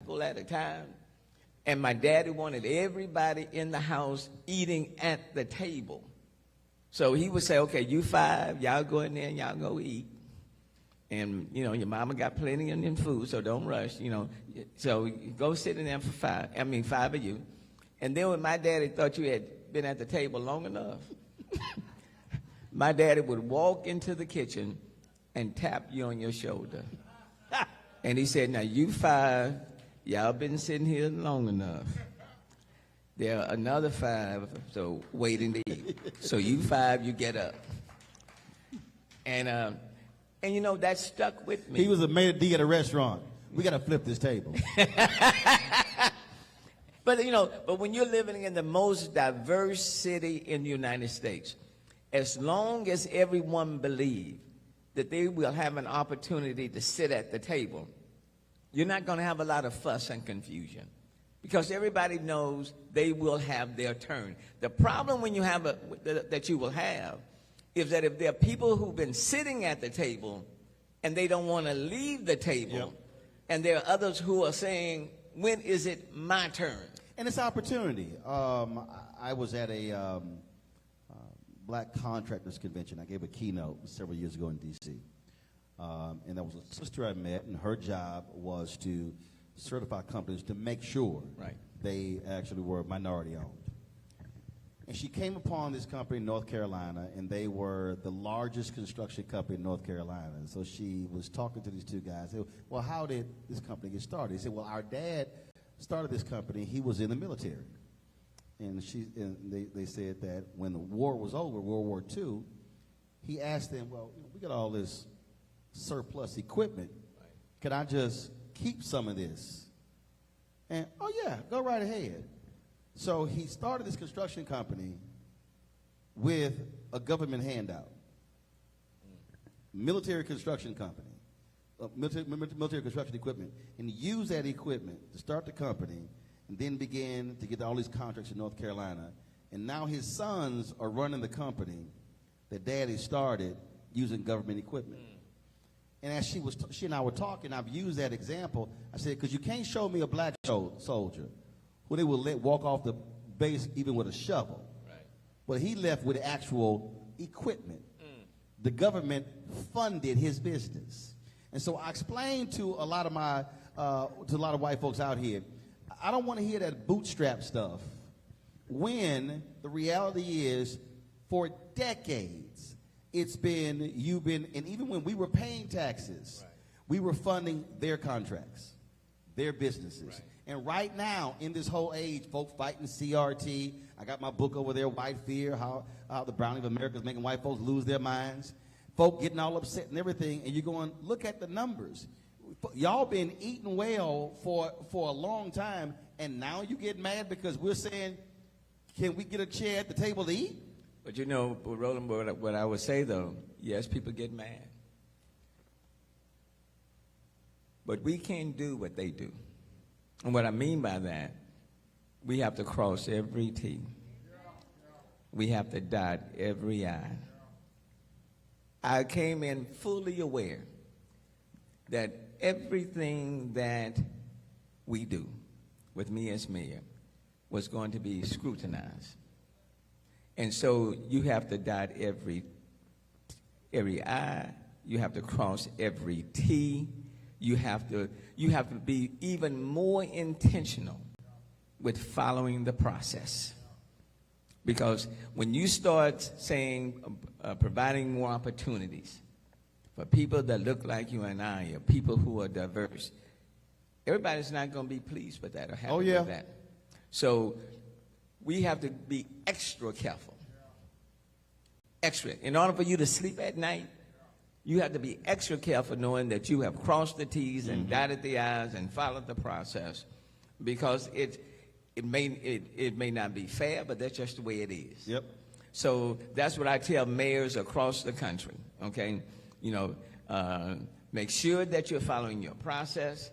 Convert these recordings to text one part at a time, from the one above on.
couple at a time. And my daddy wanted everybody in the house eating at the table. So he would say, okay, you 5, y'all go in there and y'all go eat. And, you know, your mama got plenty of food, so don't rush, you know. So go sit in there for 5 of you. And then when my daddy thought you had been at the table long enough, my daddy would walk into the kitchen and tap you on your shoulder. And he said, now you 5, y'all been sitting here long enough. There are another 5, so waiting to eat. So you 5, you get up. And you know, that stuck with me. He was a maitre d' at a restaurant. We got to flip this table. But, you know, but when you're living in the most diverse city in the United States, as long as everyone believes that they will have an opportunity to sit at the table, you're not going to have a lot of fuss and confusion because everybody knows they will have their turn. The problem when you have that you will have is that if there are people who've been sitting at the table and they don't want to leave the table, yep. And there are others who are saying, when is it my turn? And it's opportunity. I was at a black contractors convention. I gave a keynote several years ago in D.C. And there was a sister I met, and her job was to certify companies to make sure they actually were minority owned. And she came upon this company in North Carolina, and they were the largest construction company in North Carolina. And so she was talking to these two guys. They said, well, how did this company get started? He said, well, our dad started this company. He was in the military. And they said that when the war was over, World War II, he asked them, well, we got all this surplus equipment. Can I just keep some of this? And, oh, yeah, go right ahead. So he started this construction company with a government handout. Military construction company, military construction equipment, and he used that equipment to start the company and then began to get all these contracts in North Carolina. And now his sons are running the company that Daddy started using government equipment. And as she and I were talking, I've used that example. I said, because you can't show me a black soldier who they will let walk off the base even with a shovel. Right. But he left with actual equipment. The government funded his business. And so I explained to a lot of white folks out here, I don't want to hear that bootstrap stuff when the reality is for decades and even when we were paying taxes, we were funding their contracts, their businesses. Right. And right now, in this whole age, folks fighting CRT. I got my book over there, White Fear, how the Browning of America is making white folks lose their minds. Folk getting all upset and everything, and you're going, look at the numbers. Y'all been eating well for a long time, and now you get mad because we're saying, can we get a chair at the table to eat? But you know, Roland, what I would say, though, yes, people get mad. But we can't do what they do. And what I mean by that, we have to cross every T. We have to dot every I. I came in fully aware that everything that we do with me as mayor was going to be scrutinized. And so you have to dot every I, you have to cross every T. You have to be even more intentional with following the process. Because when you start saying, providing more opportunities for people that look like you and I, or people who are diverse, everybody's not going to be pleased with that or happy with that. So we have to be extra careful. Extra. In order for you to sleep at night, you have to be extra careful knowing that you have crossed the T's and dotted the I's and followed the process, because it may not be fair, but that's just the way it is. Yep. So that's what I tell mayors across the country, okay? You know, make sure that you're following your process.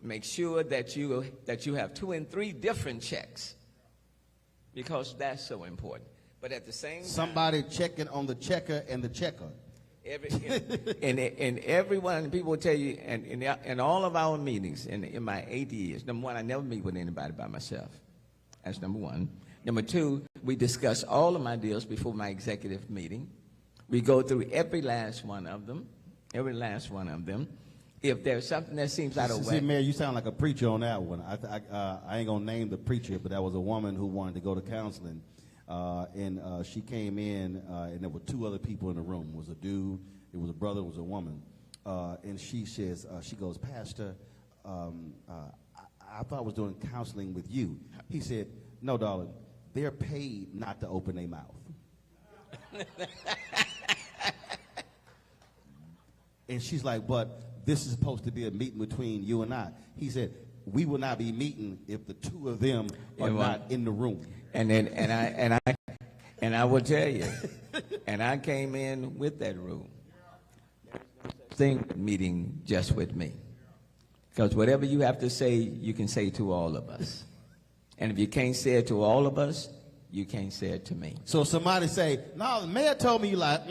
Make sure that you have 2 and 3 different checks, because that's so important. But at the same time, somebody checking on the checker and the checker. And everyone, people will tell you, and in all of our meetings, in my 8 years, number one, I never meet with anybody by myself. That's number one. Number two, we discuss all of my deals before my executive meeting. We go through every last one of them. If there's something that seems out of See, whack. Mayor, you sound like a preacher on that one. I ain't gonna name the preacher, but that was a woman who wanted to go to counseling, and she came in, and there were two other people in the room. It was a dude, it was a brother, it was a woman, and she says, she goes, Pastor, I thought I was doing counseling with you. He said, no, darling, they're paid not to open their mouth. And she's like, but this is supposed to be a meeting between you and I. He said, we will not be meeting if the two of them are not in the room. And I will tell you, and I came in with that rule. Meeting just with me. Because whatever you have to say, you can say to all of us. And if you can't say it to all of us, you can't say it to me. So somebody say, no, the mayor told me, you like,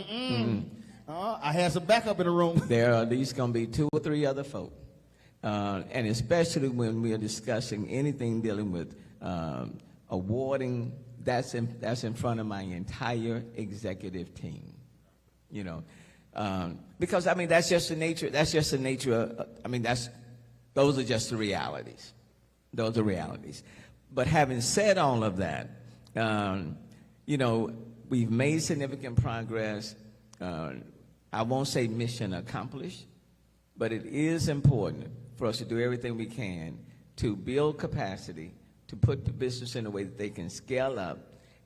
I had some backup in the room. There are at least going to be 2 or 3 other folk. And especially when we are discussing anything dealing with awarding, that's in front of my entire executive team. You know, because I mean that's just the nature. Those are just the realities. Those are realities. But having said all of that, you know, we've made significant progress. I won't say mission accomplished, but it is important for us to do everything we can to build capacity, to put the business in a way that they can scale up.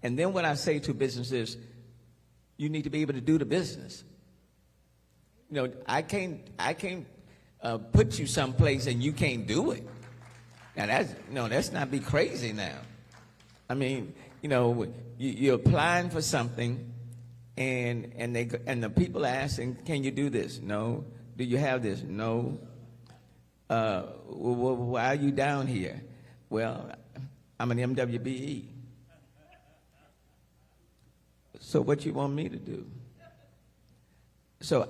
And then what I say to businesses, you need to be able to do the business. You know, I can't put you someplace and you can't do it. Now let's not be crazy now. I mean, you know, you're applying for something, and the people are asking, can you do this? No. Do you have this? No. Why are you down here? Well, I'm an MWBE. So what you want me to do? So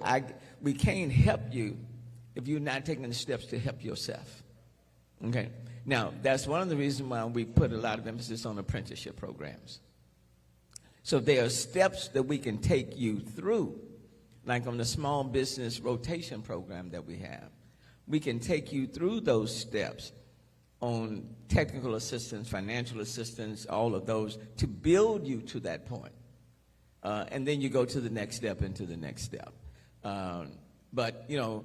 we can't help you if you're not taking the steps to help yourself. Okay? Now, that's one of the reasons why we put a lot of emphasis on apprenticeship programs. So there are steps that we can take you through, like on the small business rotation program that we have. We can take you through those steps on technical assistance, financial assistance, all of those, to build you to that point. And then you go to the next step and to the next step. But, you know,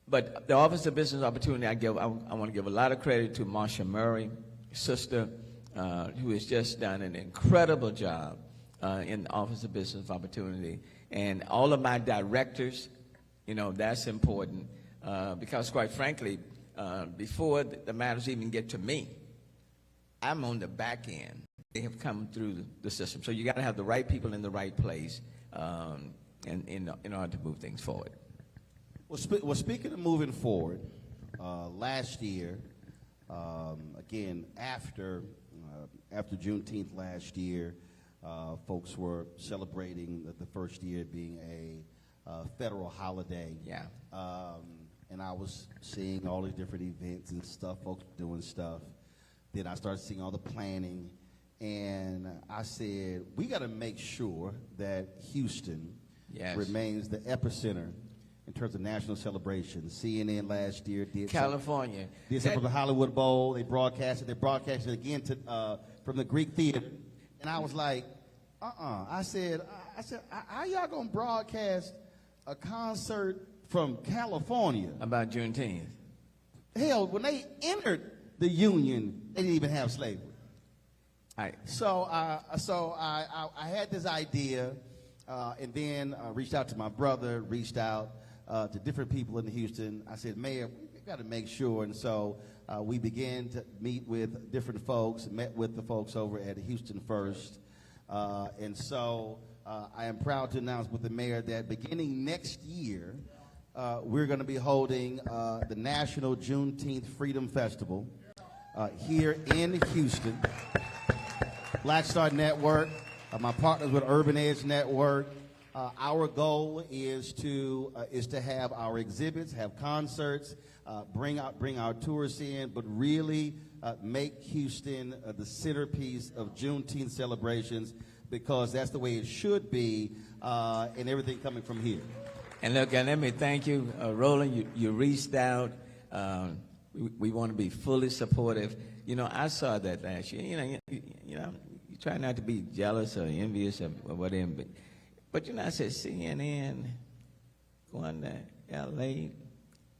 but the Office of Business Opportunity, I want to give a lot of credit to Marsha Murray, sister, who has just done an incredible job in the Office of Business Opportunity. And all of my directors, you know, that's important because, quite frankly, before the matters even get to me, I'm on the back end. They have come through the system. So you got to have the right people in the right place in order to move things forward. Well, speaking of moving forward, last year, again, after Juneteenth last year, folks were celebrating the first year being a federal holiday. Yeah. And I was seeing all these different events and stuff, folks doing stuff. Then I started seeing all the planning. And I said, we got to make sure that Houston remains the epicenter in terms of national celebrations. CNN last year did California. Did something for the Hollywood Bowl. They broadcasted it again from the Greek Theater. And I was like, I said, how y'all going to broadcast a concert from California? About Juneteenth. Hell, when they entered the Union, they didn't even have slavery. So I had this idea, and then reached out to my brother, reached out to different people in Houston. I said, Mayor, we got to make sure. And so we began to meet with different folks, met with the folks over at Houston First. And so I am proud to announce with the mayor that beginning next year, we're going to be holding the National Juneteenth Freedom Festival here in Houston. Black Star Network, my partners with Urban Edge Network, Our goal is to have our exhibits, have concerts, bring our tourists in, but really make Houston the centerpiece of Juneteenth celebrations, because that's the way it should be, and everything coming from here. And look, and let me thank you, Roland. You reached out. We want to be fully supportive. You know, I saw that last year. You try not to be jealous or envious or whatever. But I said, CNN going to L.A.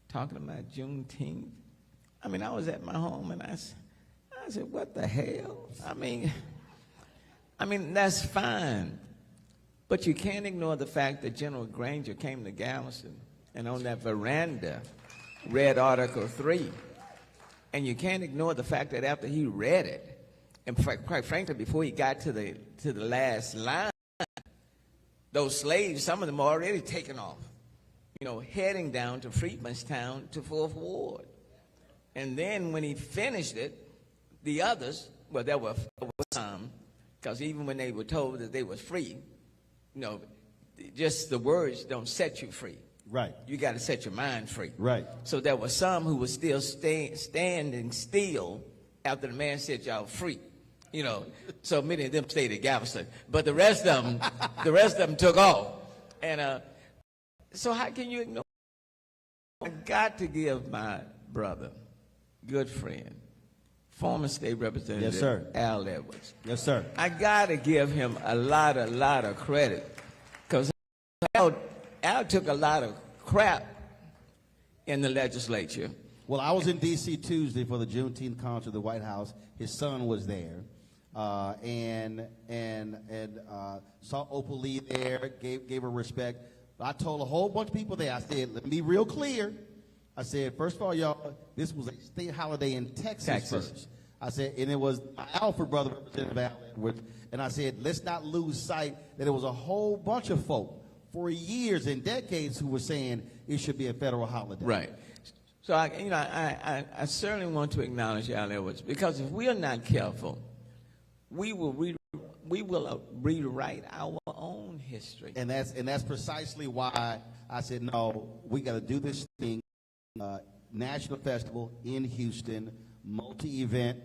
talking about Juneteenth. I mean, I was at my home and I said, what the hell? I mean, that's fine. But you can't ignore the fact that General Granger came to Galveston and on that veranda read Article 3. And you can't ignore the fact that after he read it, and quite frankly, before he got to the last line, those slaves, some of them are already taken off, heading down to Freedmanstown to 4th Ward. And then when he finished it, the others, well, there were some, because even when they were told that they were free, just the words don't set you free. Right. You got to set your mind free. Right. So there were some who were still standing still after the man said y'all free. So many of them stayed at Galveston, but the rest of them took off. And so how can you ignore? I got to give my brother, good friend, former state representative, yes, sir, Al Edwards. Yes, sir. I got to give him a lot of credit, because Al took a lot of crap in the legislature. Well, I was in D.C. Tuesday for the Juneteenth concert at the White House. His son was there, and saw Opal Lee there, gave her respect. But I told a whole bunch of people there, I said, let me be real clear. I said, first of all, y'all, this was a state holiday in Texas first. I said, and it was my Alfred brother, Representative Al Edwards, and I said, let's not lose sight that it was a whole bunch of folk for years and decades who were saying it should be a federal holiday. Right. So I certainly want to acknowledge Al Edwards, because if we are not careful, we will rewrite our own history. And that's precisely why I said, no, we got to do this thing. National festival in Houston, multi-event.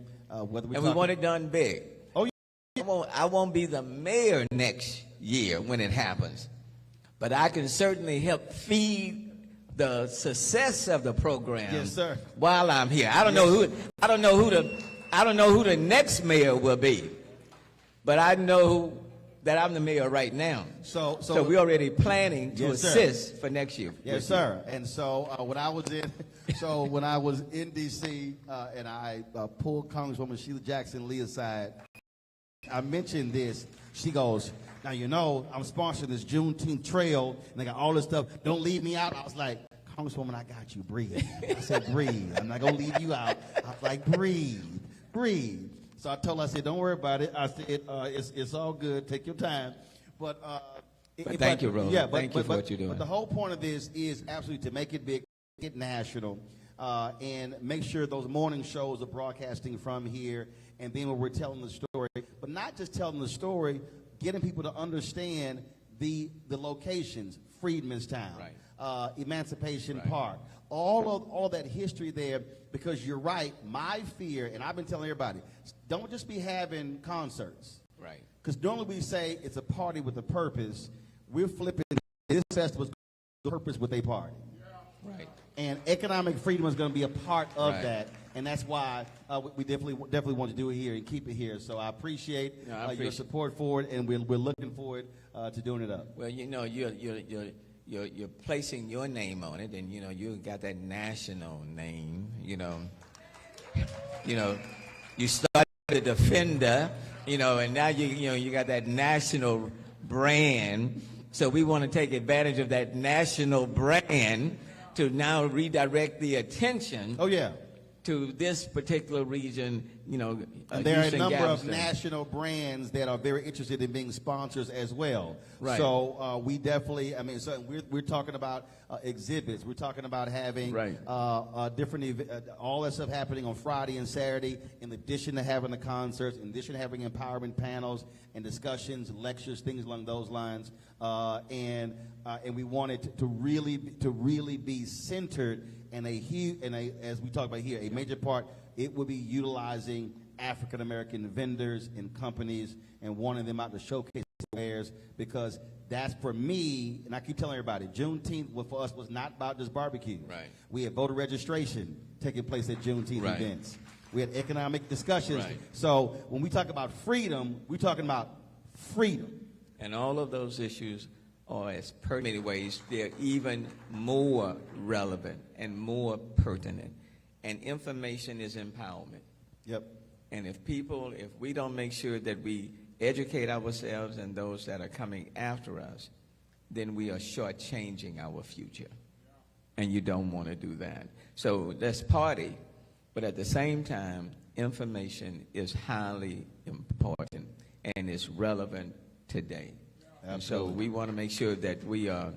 We want it done big. Oh, yeah. I won't be the mayor next year when it happens, but I can certainly help feed the success of the program. Yes, sir. While I'm here, I don't know who the next mayor will be, but I know that I'm the mayor right now. So we're already planning to assist for next year. Yes, sir. And so when I was in D.C. And I pulled Congresswoman Sheila Jackson Lee aside, I mentioned this. She goes, now, I'm sponsoring this Juneteenth trail, and they got all this stuff. Don't leave me out. I was like, Congresswoman, I got you. Breathe. I said, breathe. I'm not going to leave you out. I was like, breathe. So I told her, I said, don't worry about it. I said, it's all good. Take your time. But thank you, Roland. Yeah, thank you for what you're doing. But the whole point of this is absolutely to make it big, make it national, and make sure those morning shows are broadcasting from here, and then when we're telling the story, but not just telling the story, getting people to understand the locations, Freedmanstown, right. Emancipation right. Park, all that history there, because you're right, my fear, and I've been telling everybody, don't just be having concerts. Right. Because normally we say it's a party with a purpose. We're flipping this festival's purpose with a party. Right. And economic freedom is going to be a part of right. that, and that's why we definitely want to do it here and keep it here. So I appreciate your support for it, and we're looking forward to doing it up. Well, you're placing your name on it, and you got that national name. You started a Defender, and now you got that national brand. So we want to take advantage of that national brand to now redirect the attention. Oh yeah. to this particular region, And there are a Houston, number Galveston. of national brands that are very interested in being sponsors as well. Right. So we definitely, so we're talking about exhibits. We're talking about having Right. different, all that stuff happening on Friday and Saturday, in addition to having the concerts, in addition to having empowerment panels and discussions, lectures, things along those lines. And we want it to really be centered in as we talk about here, a major part. It will be utilizing African American vendors and companies and wanting them out to showcase wares, because that's, for me, and I keep telling everybody, Juneteenth for us was not about just barbecue. Right. We had voter registration taking place at Juneteenth Right. events. We had economic discussions. Right. So when we talk about freedom, we're talking about freedom. And all of those issues are, as per many ways, they're even more relevant and more pertinent. And information is empowerment. Yep. And if we don't make sure that we educate ourselves and those that are coming after us, then we are shortchanging our future. And you don't want to do that. So let's party, but at the same time, information is highly important and is relevant today. And so we want to make sure that we are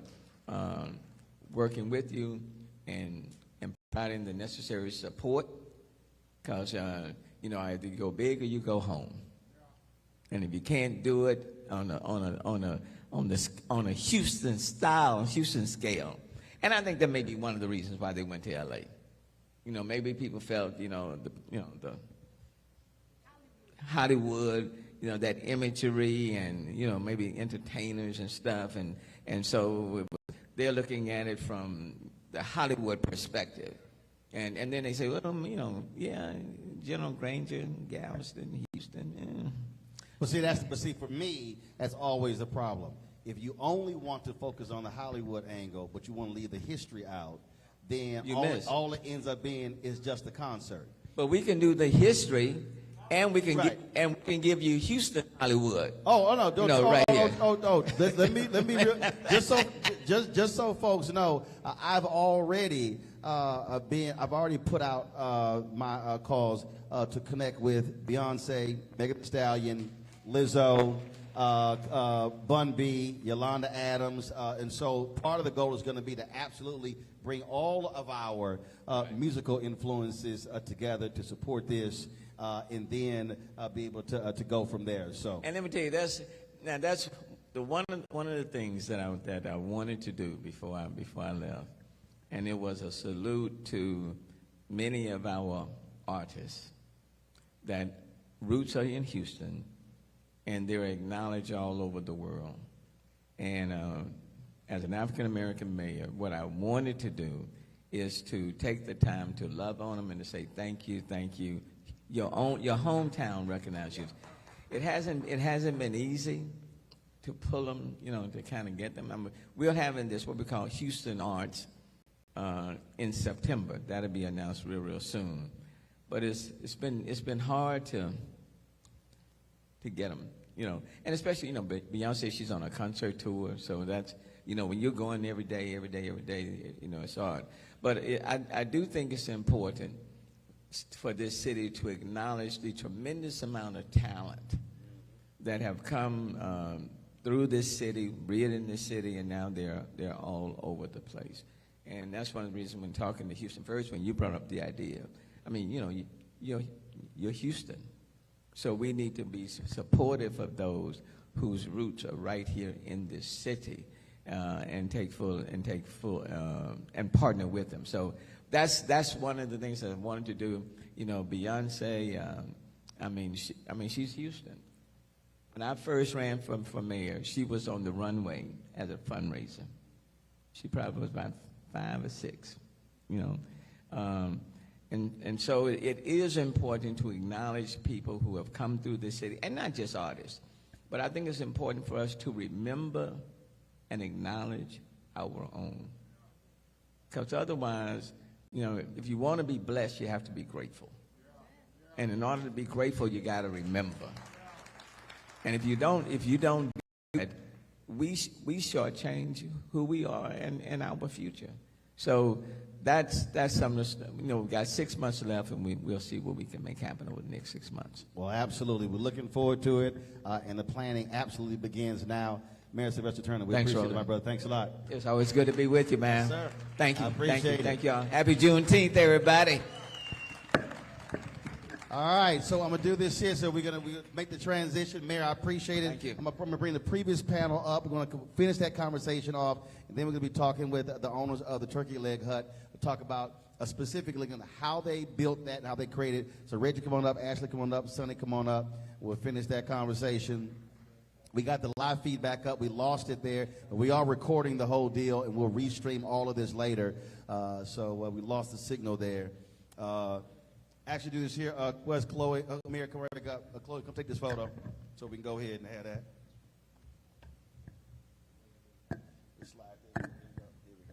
working with you and providing the necessary support, because either you go big or you go home. And if you can't do it on a Houston scale, and I think that may be one of the reasons why they went to L.A. Maybe people felt the Hollywood, that imagery, and maybe entertainers and stuff, and so they're looking at it from the Hollywood perspective, and then they say, well, General Granger, Galveston, Houston. But see, for me, that's always a problem. If you only want to focus on the Hollywood angle, but you want to leave the history out, then all it ends up being is just a concert. But we can do the history, and we can give you Houston Hollywood. Let me just so folks know, I've already put out my calls to connect with Beyonce, Megan Thee Stallion, Lizzo, Bun B, Yolanda Adams, and so part of the goal is going to be to absolutely bring all of our musical influences together to support this, and then be able to go from there. So, and let me tell you, that's the one of the things that I wanted to do before I left, and it was a salute to many of our artists that roots are in Houston, and they're acknowledged all over the world. And as an African-American mayor, what I wanted to do is to take the time to love on them and to say thank you. Your hometown recognizes you. It hasn't been easy to pull them, to kind of get them. We're having this, what we call Houston Arts, in September. That'll be announced real soon. But it's been hard to get them, and especially, Beyonce, she's on a concert tour, so that's, when you're going every day, it's hard. But I do think it's important for this city to acknowledge the tremendous amount of talent that have come through this city, reared in this city, and now they're all over the place. And that's one of the reasons when talking to Houston First, when you brought up the idea, you're Houston. So we need to be supportive of those whose roots are right here in this city, and partner with them. So that's one of the things that I wanted to do. Beyonce, she's Houston. When I first ran for mayor, she was on the runway as a fundraiser. She probably was about 5 or 6, And so it is important to acknowledge people who have come through this city, and not just artists. But I think it's important for us to remember and acknowledge our own. Because otherwise, if you want to be blessed, you have to be grateful. And in order to be grateful, you got to remember. And if you don't do that, we shortchange who we are and our future. So that's something. We've got 6 months left, and we'll see what we can make happen over the next 6 months. Well, absolutely. We're looking forward to it, and the planning absolutely begins now. Mayor Sylvester Turner, we appreciate it, my brother. Thanks a lot. It's always good to be with you, man. Yes, sir. Thank you. I appreciate it. Thank you all. Happy Juneteenth, everybody. All right, so I'm going to do this here. So we're going to make the transition. Mayor, I appreciate it. Thank you. I'm going to bring the previous panel up. We're going to finish that conversation off, and then we're going to be talking with the owners of the Turkey Leg Hut. We'll talk about specifically how they built that and how they created. So Reggie, come on up. Ashley, come on up. Sonny, come on up. We'll finish that conversation. We got the live feedback up. We lost it there. But we are recording the whole deal, and we'll restream all of this later. So we lost the signal there. Actually, do this here. Where's Chloe? Amir, come right up. Chloe, come take this photo so we can go ahead and have that. Just slide there. Here we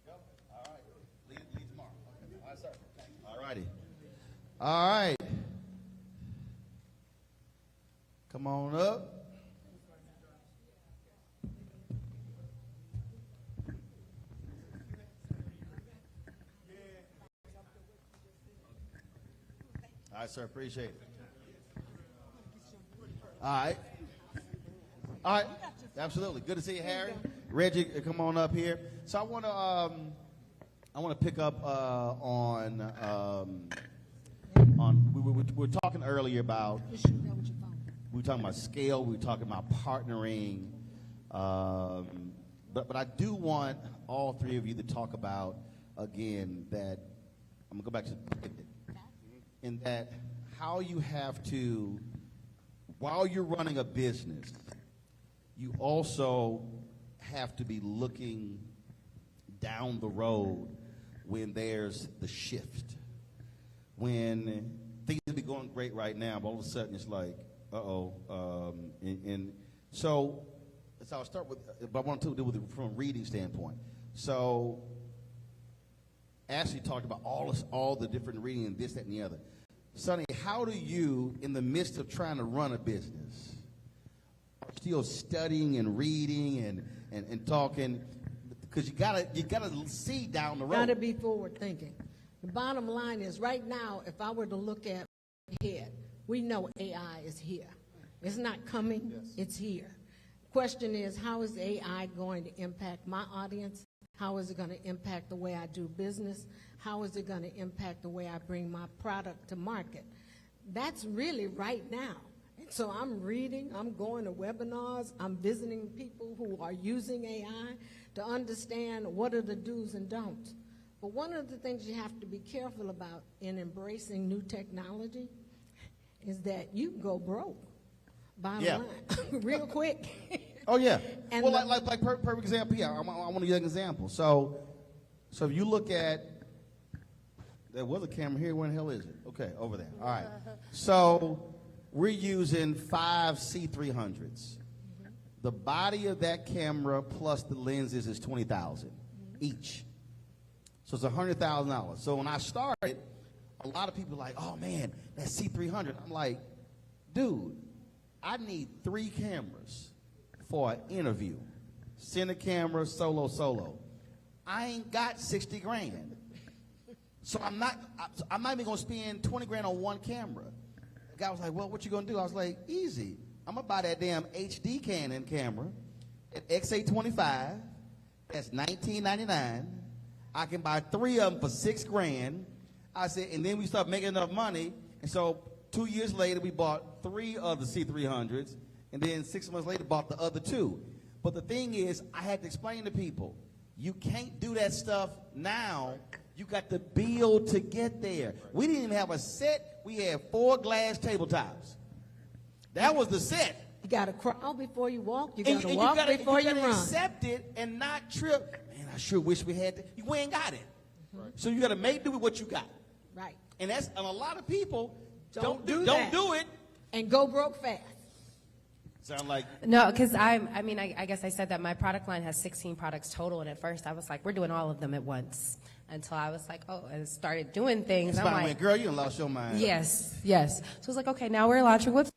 go. All right. Leave tomorrow. Okay. All right, sir. All righty. All right. Come on up. All right, sir. Appreciate it. All right. All right. Absolutely. Good to see you, Harry. Reggie, come on up here. So I want to pick up on we were talking earlier about. We were talking about scale. We were talking about partnering. But I do want all three of you to talk about, again, that I'm going to go back to in that how you have to, while you're running a business, you also have to be looking down the road when there's the shift. When things will be going great right now, but all of a sudden it's like, and so I'll start with, but I want to do with it from a reading standpoint. So Ashley talked about all the different reading and this, that, and the other. Sonny, how do you, in the midst of trying to run a business, still studying and reading and talking, because you gotta see down the road. Gotta be forward thinking. The bottom line is, right now, if I were to look at ahead, we know AI is here. It's not coming, yes. It's here. Question is, how is AI going to impact my audience? How is it going to impact the way I do business? How is it going to impact the way I bring my product to market? That's really right now. And so I'm reading, I'm going to webinars, I'm visiting people who are using AI to understand what are the do's and don'ts. But one of the things you have to be careful about in embracing new technology is that you can go broke, bottom line, real quick. Oh, yeah. And well, like perfect example, yeah, I want to give you an example. So if you look at, there was a camera here, where the hell is it? Okay, over there. All right. So we're using 5 C300s. The body of that camera plus the lenses is $20,000 each. So it's $100,000. So when I started, a lot of people were like, oh man, that's C300. I'm like, dude, I need 3 cameras for an interview. Center camera, solo. I ain't got 60 grand. So I'm not even gonna spend 20 grand on one camera. The guy was like, well, what you gonna do? I was like, easy. I'm gonna buy that damn HD Canon camera at X825. That's $19.99. I can buy 3 of them for $6 grand. I said, and then we start making enough money. And so 2 years later, we bought 3 of the C300s. And then 6 months later, bought the other 2. But the thing is, I had to explain to people, you can't do that stuff now. You got to build to get there. We didn't even have a set. We had 4 glass tabletops. That was the set. You got to crawl before you walk. You got to walk before you run. Accept it and not trip. Man, I sure wish we had that. We ain't got it. Right. So you got to make do with what you got. Right. And a lot of people don't do it it. And go broke fast. Sound like No, because I guess I said that my product line has 16 products total, and at first I was like, we're doing all of them at once. Until I was like, oh, and started doing things. it's I'm fine. like, Went, girl, you done lost your mind. yes. So it's like, okay, now we're launching with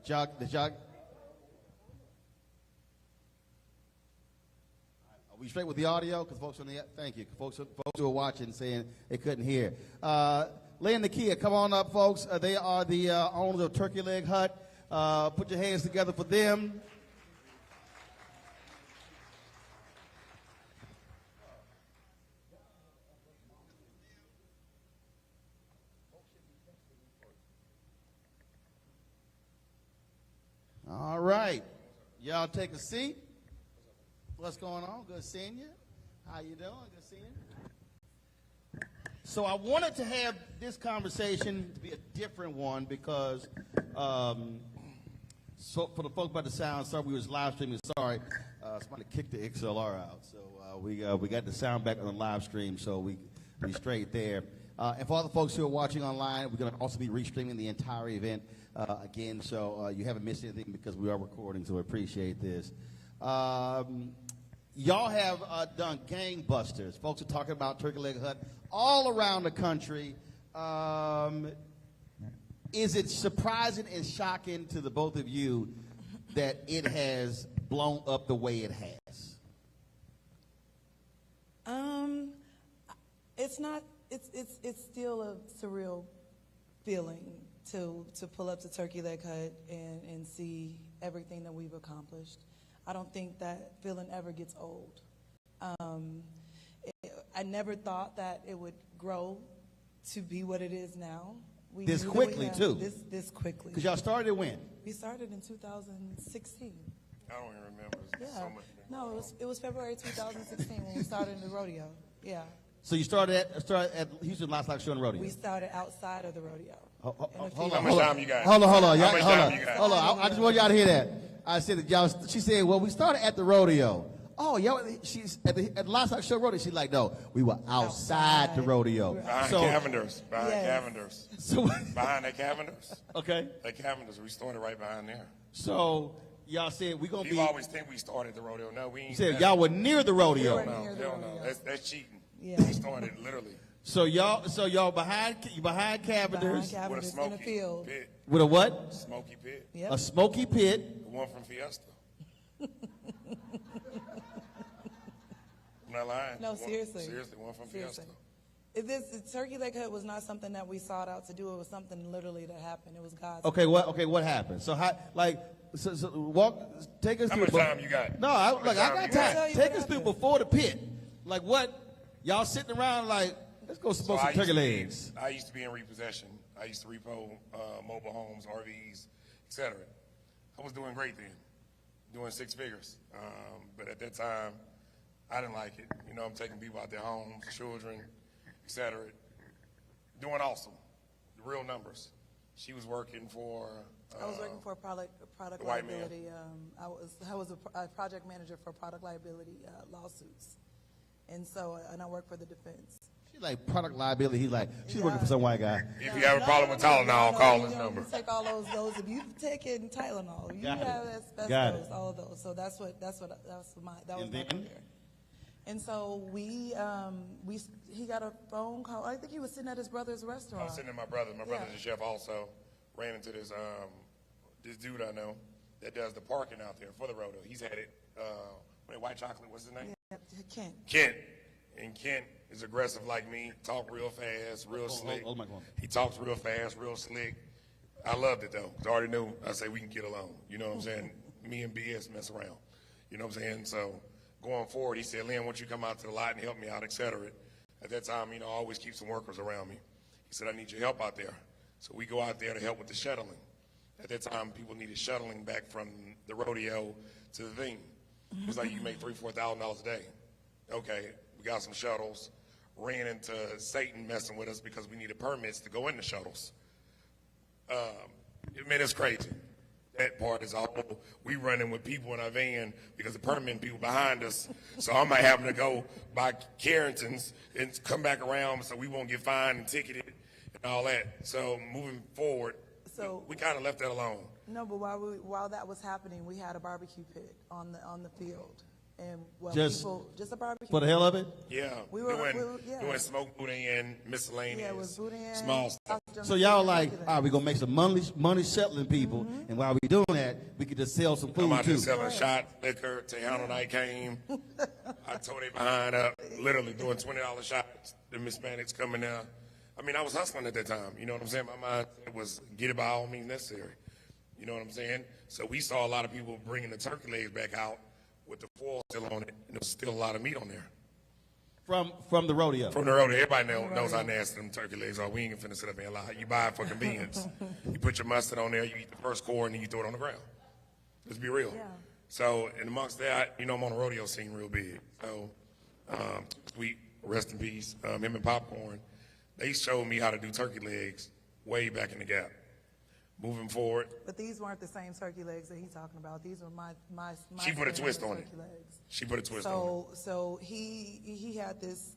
Did y'all? Are we straight with the audio? Because folks on the thank you, folks who are watching saying they couldn't hear. Leigh and Nakia, come on up, folks. They are the owners of Turkey Leg Hut. Put your hands together for them. All right, y'all take a seat. What's going on? Good seeing you. How you doing? Good seeing you. So I wanted to have this conversation to be a different one because, so for the folks by the sound, sorry we was live streaming. Sorry, somebody kicked the XLR out, so we got the sound back on the live stream, so we straight there. And for all the folks who are watching online, we're going to also be restreaming the entire event again, so you haven't missed anything because we are recording, so we appreciate this. Y'all have done gangbusters. Folks are talking about Turkey Leg Hut all around the country. Is it surprising and shocking to the both of you that it has blown up the way it has? It's not. It's still a surreal feeling to pull up to Turkey Leg Hut and see everything that we've accomplished. I don't think that feeling ever gets old. I never thought that it would grow to be what it is now. This quickly, too. This quickly. Because y'all started when? We started in 2016. I don't even remember. Yeah. So much. No, it was February 2016 when we started the rodeo. Yeah. So you started at Houston Livestock Show and Rodeo? We started outside of the rodeo. Hold How on. much time you got? Hold on. How much time you got? Hold on. I just want y'all to hear that. I said that y'all. She said, "Well, we started at the rodeo." Oh, y'all. She's at the Livestock Show Rodeo. She's like, "No, we were outside the rodeo." Behind So, Cavender's. Yes. so Behind that Cavender's. okay. That Cavender's, we started right behind there. So y'all said we gonna People be. always think we started the rodeo. No, we ain't. You said y'all were near the rodeo. We were No, near the hell no. rodeo. That's cheating. Yeah. We started literally So y'all behind Cavender's Behind with a Cavender's in the smoky field. pit. with a what? Smoky pit. Yep. A smoky pit. The one from Fiesta. I'm not lying. No, One- seriously. Seriously, one from Seriously. Fiesta. The Turkey Leg Hut was not something that we sought out to do. It was something literally that happened. It was God's. Okay, what happened? So how take us How through. much time you got? No, How much I time got you time. tell you Take what us through happened. before the pit. Like what? Y'all sitting around like, let's go smoke some turkey legs. I used to be in repossession. I used to repo mobile homes, RVs, etc. I was doing great then, doing six figures. But at that time, I didn't like it. You know, I'm taking people out their homes, children, etc. Doing awesome, the real numbers. She was working for. I was working for product the white man. liability. I was a project manager for product liability lawsuits, and I worked for the defense. She's like product liability. He's like, she's working for some white guy. If you have a problem with Tylenol, call this number. You take all those. If you've taken Tylenol, you Got it. have asbestos, Got it. all of those. So that was my And then? career. And so he got a phone call. I think he was sitting at his brother's I restaurant. was sitting in my brother. My brother's Yeah. a chef also. Ran into this dude I know that does the parking out there for the rodeo. He's had it. White chocolate. What's his name? Yeah, Kent. Kent. And Kent is aggressive like me. Talk real fast, real slick. hold my phone. He talks real fast, real slick. I loved it though. 'Cause I already knew. I say we can get along. You know what I'm saying? Me and BS mess around. You know what I'm saying? So going forward, he said, "Lynn, why don't you come out to the lot and help me out, etc." At that time, I always keep some workers around me. He said, "I need your help out there." So we go out there to help with the shuttling. At that time, people needed shuttling back from the rodeo to the thing. It was like you make $3,000, $4,000 a day. Okay, we got some shuttles. Ran into Satan messing with us because we needed permits to go in the shuttles. It's crazy. That part is all. We running with people in our van because the permit people behind us. So I might have to go by Carrington's and come back around so we won't get fined and ticketed and all that. So moving forward, So we kind of left that alone. no, but while that was happening, we had a barbecue pit on the field. And well, Just people, just a barbecue. For the hell of it? Yeah, We were- doing yeah. smoked boudin, miscellaneous, Yeah, it was boudin, small stuff. So y'all like, all right, we're going to make some money settling people, and while we doing that, we could just sell some I'm food out there too. selling shot liquor. Tejano night came. I tore they behind up, literally doing $20 shots. The Hispanics coming there. I mean, I was hustling at that time. You know what I'm saying? My mind was get it by all means necessary. You know what I'm saying? So we saw a lot of people bringing the turkey legs back out with the foil still on it, and there was still a lot of meat on there. From the rodeo. From the road, everybody knows how nasty them turkey legs are. We ain't finna sit up here and lie. You buy it for convenience. You put your mustard on there, you eat the first core, and then you throw it on the ground. Let's be real. Yeah. So, and amongst that, you know, I'm on the rodeo scene real big. So, Sweet, rest in peace, him and Popcorn, they showed me how to do turkey legs way back in the Gap. Moving forward. But these weren't the same turkey legs that he's talking about. These were my She put a twist on it. turkey legs. She put a twist on it. So he had this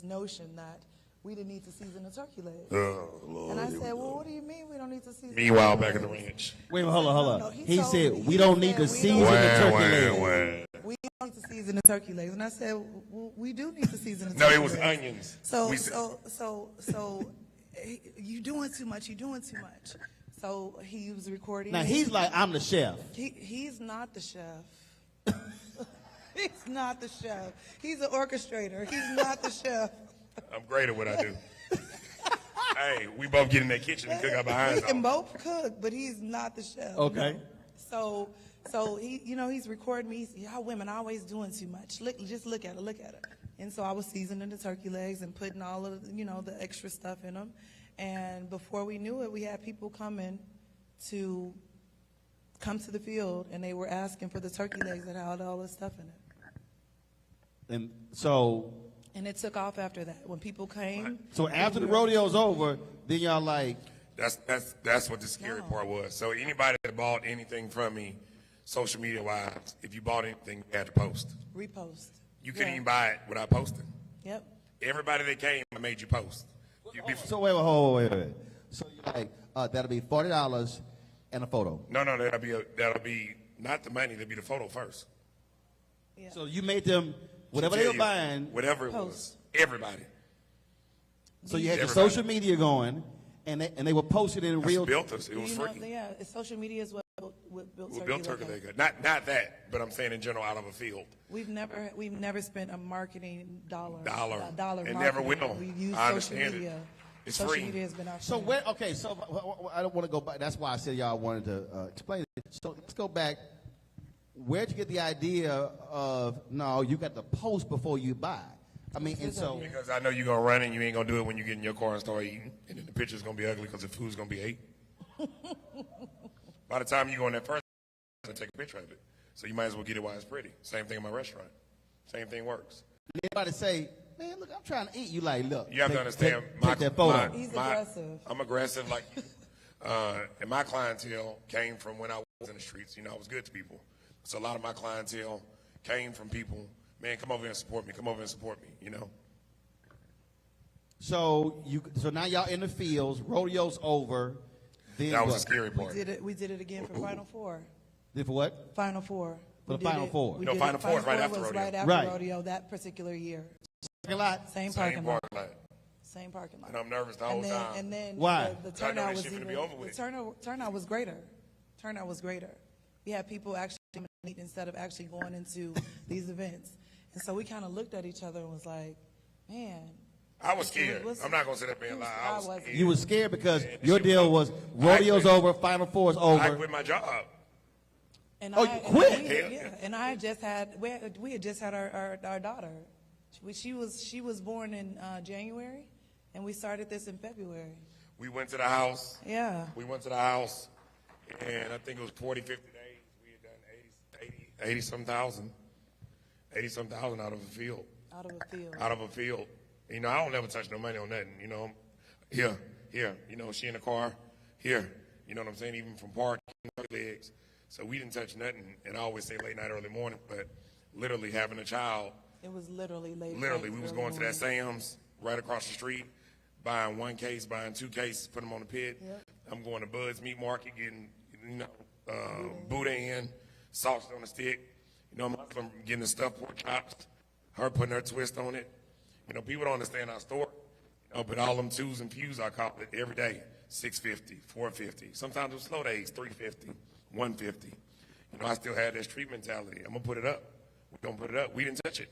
notion that we didn't need to season the turkey legs. Oh, Lord. And I said, well, what do you mean we don't need to season? Meanwhile, the back turkey at the legs? ranch. Wait, hold on. No, He told said, me- we he don't said need to we season don't- the turkey legs. We don't need to season the turkey legs. And I said, well, we do need to season the No, turkey it was legs. onions. So, We- you doing too much. So he was recording. Now he's like, I'm the chef. He's not the chef. He's not the chef. He's an orchestrator. He's not the chef. I'm great at what I do. Hey, we both get in that kitchen and cook our behinds We can off. both cook, but he's not the chef. Okay. So he, he's recording me. Y'all women always doing too much. Just look at her. And so I was seasoning the turkey legs and putting all of, the extra stuff in them. And before we knew it, we had people come to the field, and they were asking for the turkey legs that had all this stuff in it. And so And it took off after that. When people came. after the rodeo's over, then y'all like, That's what the scary part was. So anybody that bought anything from me, social media wise, if you bought anything, you had to post. Repost. You couldn't Yeah. even buy it without posting. Yep. Everybody that came, I made you post. so wait. So you're like, that'll be $40 and a photo. No, that'll be not the money. That'll be the photo first. Yeah. So you made them, whatever they were buying, whatever it was, Post. everybody. so you had the Everybody. social media going, and they were posted in That's real what built us. It was free. Social media is what built We turkey. built turkey leg. leg. Not that, but I'm saying in general, out of a field. We've never spent a marketing dollar. Dollar. A dollar. It never marketing. will. We use I social understand it. media. It's social free. media has been our So friend. I don't want to go back. That's why I said y'all wanted to explain it. So let's go back. Where'd you get the idea of, no, you got to post before you buy? I mean, and so, Because I know you're going to run and you ain't going to do it when you get in your car and start eating. And then the picture's going to be ugly because the food's going to be ate. By the time you go in there first, you're going to take a picture of it. So you might as well get it while it's pretty. Same thing in my restaurant. Same thing works. anybody say, man, look, I'm trying to eat. You like, look. You have to understand. Take that photo. He's aggressive. I'm aggressive like you. And my clientele came from when I was in the streets. I was good to people. So a lot of my clientele came from people, man, come over here and support me. Come over and support me, So now y'all in the fields, rodeo's over. Then That was what? the scary part. We did it again for Final Four. Then for what? Final Four. For We the did Final it- Four. we No, did Final it- Four is right after was rodeo. right after Right. rodeo that particular year. Parking lot? Same Same parking lot. parking lot. Same parking lot. And I'm nervous the whole and then, time. And then Why? the I know turnout this was shit finna even be over the with. turnout was greater. Turnout was greater. We had people actually meet instead of actually going into these events. And so we kind of looked at each other and was like, man. I was scared. Listen, I'm not going to sit up here and lie. I was wasn't. scared. You was scared because And your shit deal was- was rodeo's quit. over, Final Four's I over. quit my job. And Oh, you quit? And I had just had we had just had our daughter. She was born in January, and we started this in February. We went to the house. Yeah. We went to the house, and I think it was 40, 50 days. We had done 80-some thousand. 80-some thousand out of a field. Out of a field. Out of a field. I don't never touch no money on nothing, Here, she in the car, here. You know what I'm saying? Even from parking, legs. So we didn't touch nothing. And I always say late night, early morning, but literally having a child, It was literally late. literally, night, we was early going to that morning. Sam's right across the street, buying one case, buying two cases, put them on the pit. Yep. I'm going to Bud's Meat Market, getting, boudin, sausage on the stick, You know, from getting the stuffed pork chops, her putting her twist on it. You know, people don't understand our store. You know, but all them twos and pews, I call it every day, $6.50, $4.50. Sometimes it's slow days, $3.50, $1.50. You know, I still have that street mentality. I'm gonna put it up. We don't put it up. We didn't touch it.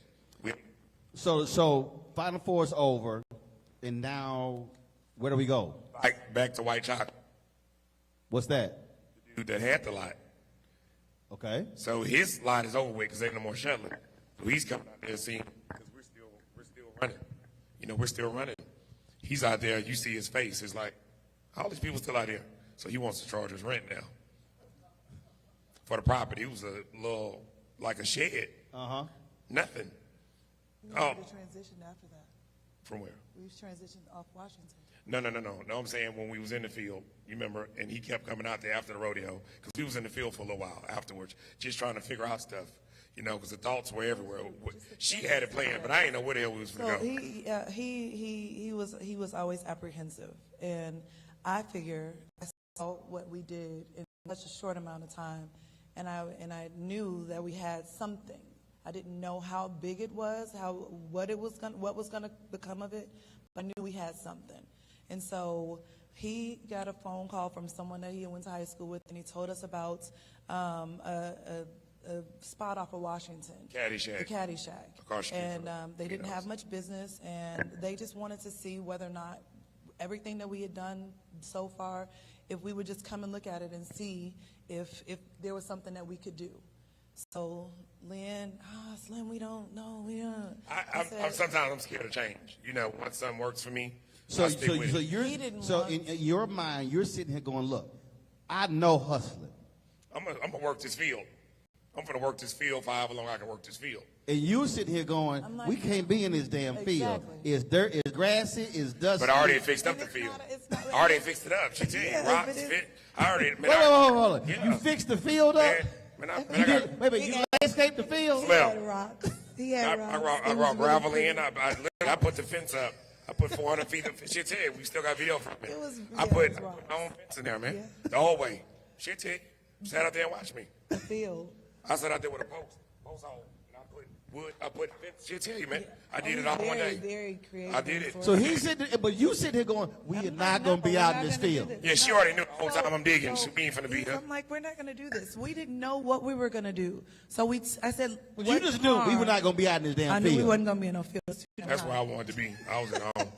So Final Four is over, and now where do we go? Back to white chocolate. What's that? The dude that had the lot. Okay. So his line is over with because ain't no more shuttling. So he's coming out there seeing because we're still running. You know, we're still running. He's out there. You see his face. It's like all these people still out here. So he wants to charge us rent now for the property. It was a little like a shed. Nothing. We made a transition after that. From where? We've transitioned off Washington. No, I'm saying when we was in the field, you remember, and he kept coming out there after the rodeo, because we was in the field for a little while afterwards, just trying to figure out stuff, you know, because the thoughts were everywhere. She had it planned, but I didn't know where the hell we was going to go. He was always apprehensive, and I figure I saw what we did in such a short amount of time, and I knew that we had something. I didn't know how big it was, what was going to become of it, but I knew we had something. And so he got a phone call from someone that he went to high school with, and he told us about a spot off of Washington. Caddyshack. The Caddyshack. Across the street And from they didn't have much business, and they just wanted to see whether or not everything that we had done so far, if we would just come and look at it and see if there was something that we could do. So Lynn, Slim, we don't. Sometimes I'm scared of change. You know, once something works for me, So He in your mind, you're sitting here going, look, I know hustling. I'm gonna work this field. I'm gonna work this field for however long I can work this field. And you're sitting here going, I'm like, we can't be in this damn field. Exactly. It's dirt, it's grassy, it's dusty. But I already fixed up And the it's field. not- it's not like- I already fixed it up. She tell you, Yeah, rocks but it's- fit. I already. Man, Hold on. Yeah. You fixed the field up? Man, I You got. did, you landscaped the field? Well, He had rocks. He had rocks. I It was brought gravel really in. I put the fence up. I put 400 feet of shit tell you, we still got video from it. It was- I yeah, put it was rocks. my own fence in there, man. Yeah. The whole way. Shit tell you. Sat out there and watched me. The field. I sat out there with a post hole, and I put wood. I put fence. Shit tell you, man. I did He's it all in one very, day. very creative. I did it. So he's sitting there, but you sitting here going, we are not going to be out in this field. Yeah, she already knew the whole time I'm digging. She ain't finna be here. I'm like, we're not going to do this. We didn't know what we were going to do. So I said, But you just knew we were not going to be out in this damn I field. knew we wasn't going to be in no field. It's too That's hot. where I wanted to be. I was at home.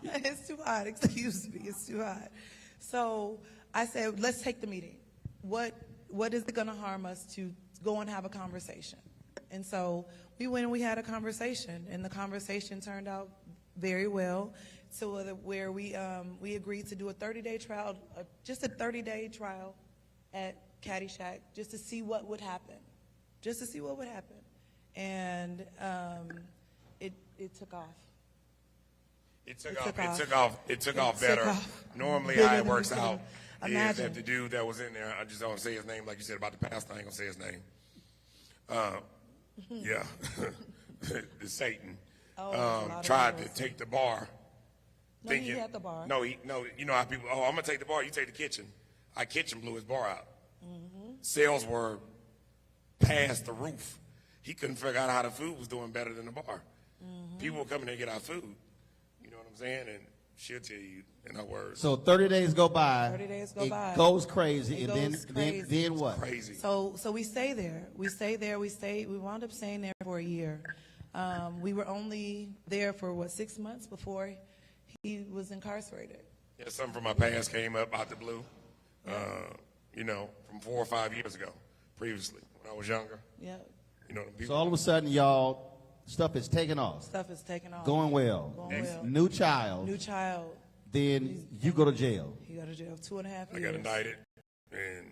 It's too hot. Excuse me. It's too hot. So I said, let's take the meeting. What is it going to harm us to go and have a conversation? And so we went and we had a conversation, and the conversation turned out very well. So where we agreed to do a 30-day trial, just a 30-day trial at Caddyshack, just to see what would happen, and it took off. It took off better. Normally, Bigger how it than works we out could is imagine. that the dude that was in there, I just don't say his name like you said about the pastor. I ain't gonna say his name. Yeah, the Satan Oh, there's a lot of tried to those. take the bar. No, he had the bar. No, you know how people. Oh, I'm gonna take the bar. You take the kitchen. Our kitchen blew his bar out. Sales were past the roof. He couldn't figure out how the food was doing better than the bar. People were coming there to get our food. You know what I'm saying? And she'll tell you in her words. So 30 days go by. 30 days go it by. goes crazy, It and goes crazy. then what? Crazy. So we stay there. We wound up staying there for a year. We were only there for 6 months before he was incarcerated. Yeah, something from my past came up out the blue. You know, from 4 or 5 years ago, previously when I was younger. Yeah, You know, So all of a sudden, y'all, stuff is taking off, stuff is taking off. going well. Going well. New child. New child. Then you go to jail. He got to jail 2.5 years. I got indicted, and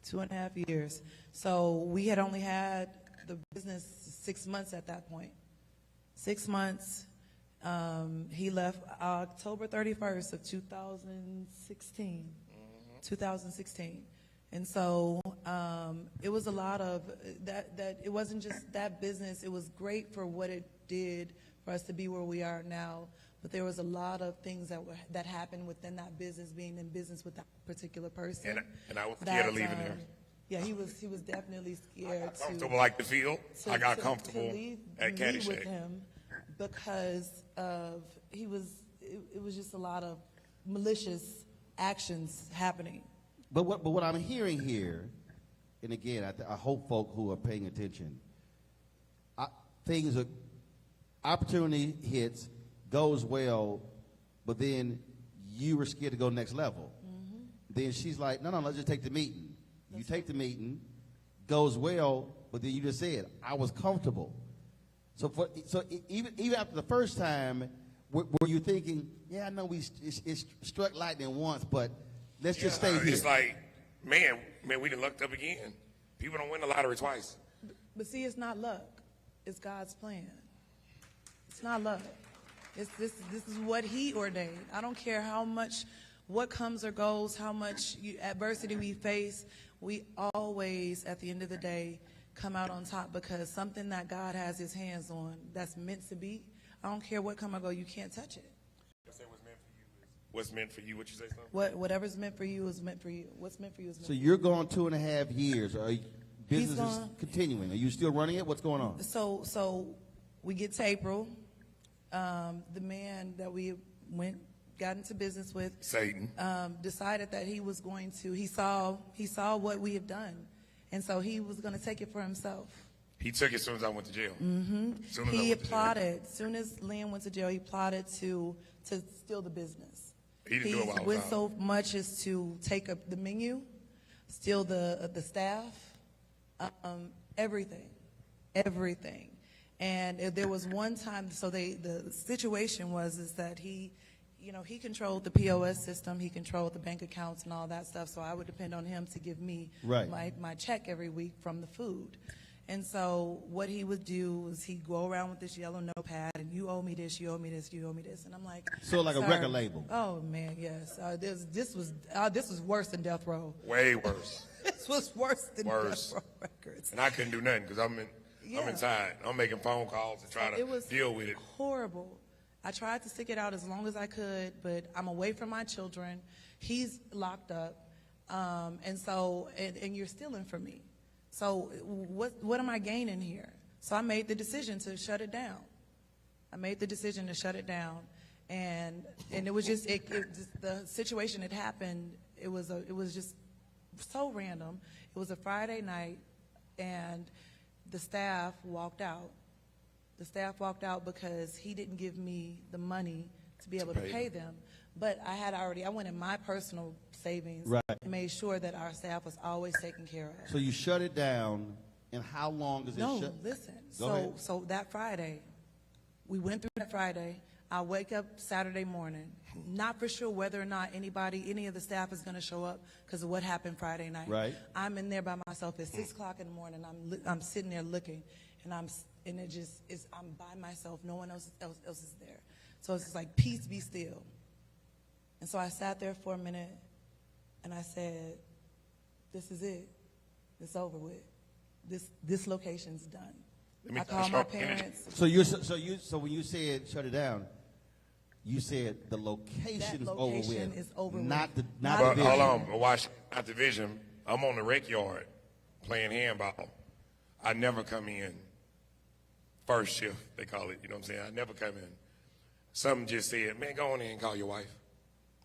2.5 years. So we had only had the business 6 months at that point. 6 months. He left October 31st of 2016. 2016. And so it was a lot of that it wasn't just that business. It was great for what it did for us to be where we are now. But there was a lot of things that happened within that business, being in business with that particular person. And I was scared of leaving there. Yeah, he was definitely scared Comfortable like the field. I got to comfortable leave at me with Caddyshack. him because of it was just a lot of malicious actions happening. But what I'm hearing here, and again, I hope folk who are paying attention, opportunity hits, goes well, but then you were scared to go next level. Mm-hmm. Then she's like, no, let's just take the meeting. You take the meeting, goes well, but then you just said, I was comfortable. So even after the first time, were you thinking, yeah, I know it struck lightning once, but let's just stay here. It's like, man, we done lucked up again. People don't win the lottery twice. But see, it's not luck. It's God's plan. It's not luck. This is what He ordained. I don't care what comes or goes, how much adversity we face. We always, at the end of the day, come out on top because something that God has His hands on that's meant to be. I don't care what come or go. You can't touch it. What's meant for you? What you say, son? Whatever's meant for you is meant for you. What's meant for you is meant So for you. you're going 2.5 years. Business is continuing. Are you still running it? What's going on? So we get to April. The man that we got into business with, Satan, decided that he was going to. He saw what we have done, and so he was going to take it for himself. he took it as soon as I went to jail. Mm-hmm. He plotted. As soon as Lynn went to jail, he plotted to steal the business. He didn't do it while I was went out. so much as to take up the menu, steal the staff, everything. And there was one time, so the situation was that he controlled the POS system, he controlled the bank accounts and all that stuff. So I would depend on him to give me my check every week from the food. And so what he would do was he'd go around with this yellow notepad and you owe me this, you owe me this, you owe me this. And I'm like, So like sir, a record label. Oh man, yes. This was worse than death row. Way worse. This was worse than death row records. And I couldn't do nothing because I'm inside. I'm making phone calls to try to deal with it. Horrible. I tried to stick it out as long as I could, but I'm away from my children. He's locked up, and you're stealing from me. So what am I gaining here? So I made the decision to shut it down. and it was just the situation had happened. It was just so random. It was a Friday night, and the staff walked out. The staff walked out because he didn't give me the money to be able to pay them. But I went in my personal savings and made sure that our staff was always taken care of. So you shut it down, and how long is it shut? No, listen. Go ahead. So that Friday, we went through that Friday. I wake up Saturday morning, not for sure whether or not any of the staff is going to show up because of what happened Friday night. Right. I'm in there by myself at 6 o'clock in the morning. I'm sitting there looking, and I'm by myself. No one else is there. So it's just like, peace, be still. And so I sat there for a minute, and I said, "This is it. It's over with. This location's done." I called my parents. So when you said shut it down, you said the location's That over location with, is over not with. the But division. hold on, but watch, not division. I'm on the rec yard playing handball. I never come in first shift, they call it, you know what I'm saying? I never come in. Something just said, man, go on in and call your wife.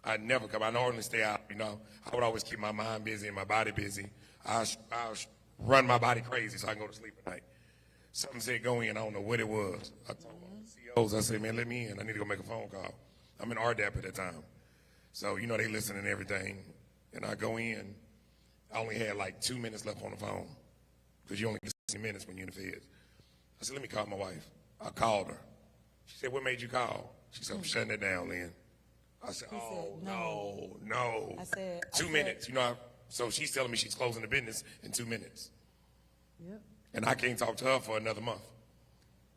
I never come. I normally stay out, you know. I would always keep my mind busy and my body busy. I'll run my body crazy so I can go to sleep at night. Something said go in. I don't know what it was. I told CEOs, I said, man, let me in. I need to go make a phone call. I'm in RDAP at that time. So, you know, they listen and everything. And I go in. I only had like 2 minutes left on the phone because you only get 60 minutes when you're in the feds. I said, let me call my wife. I called her. She said, what made you call? She said, I'm shutting it down, Lynn. I said, no. I said, 2 minutes, you know. So she's telling me she's closing the business in 2 minutes. Yep. And I can't talk to her for another month.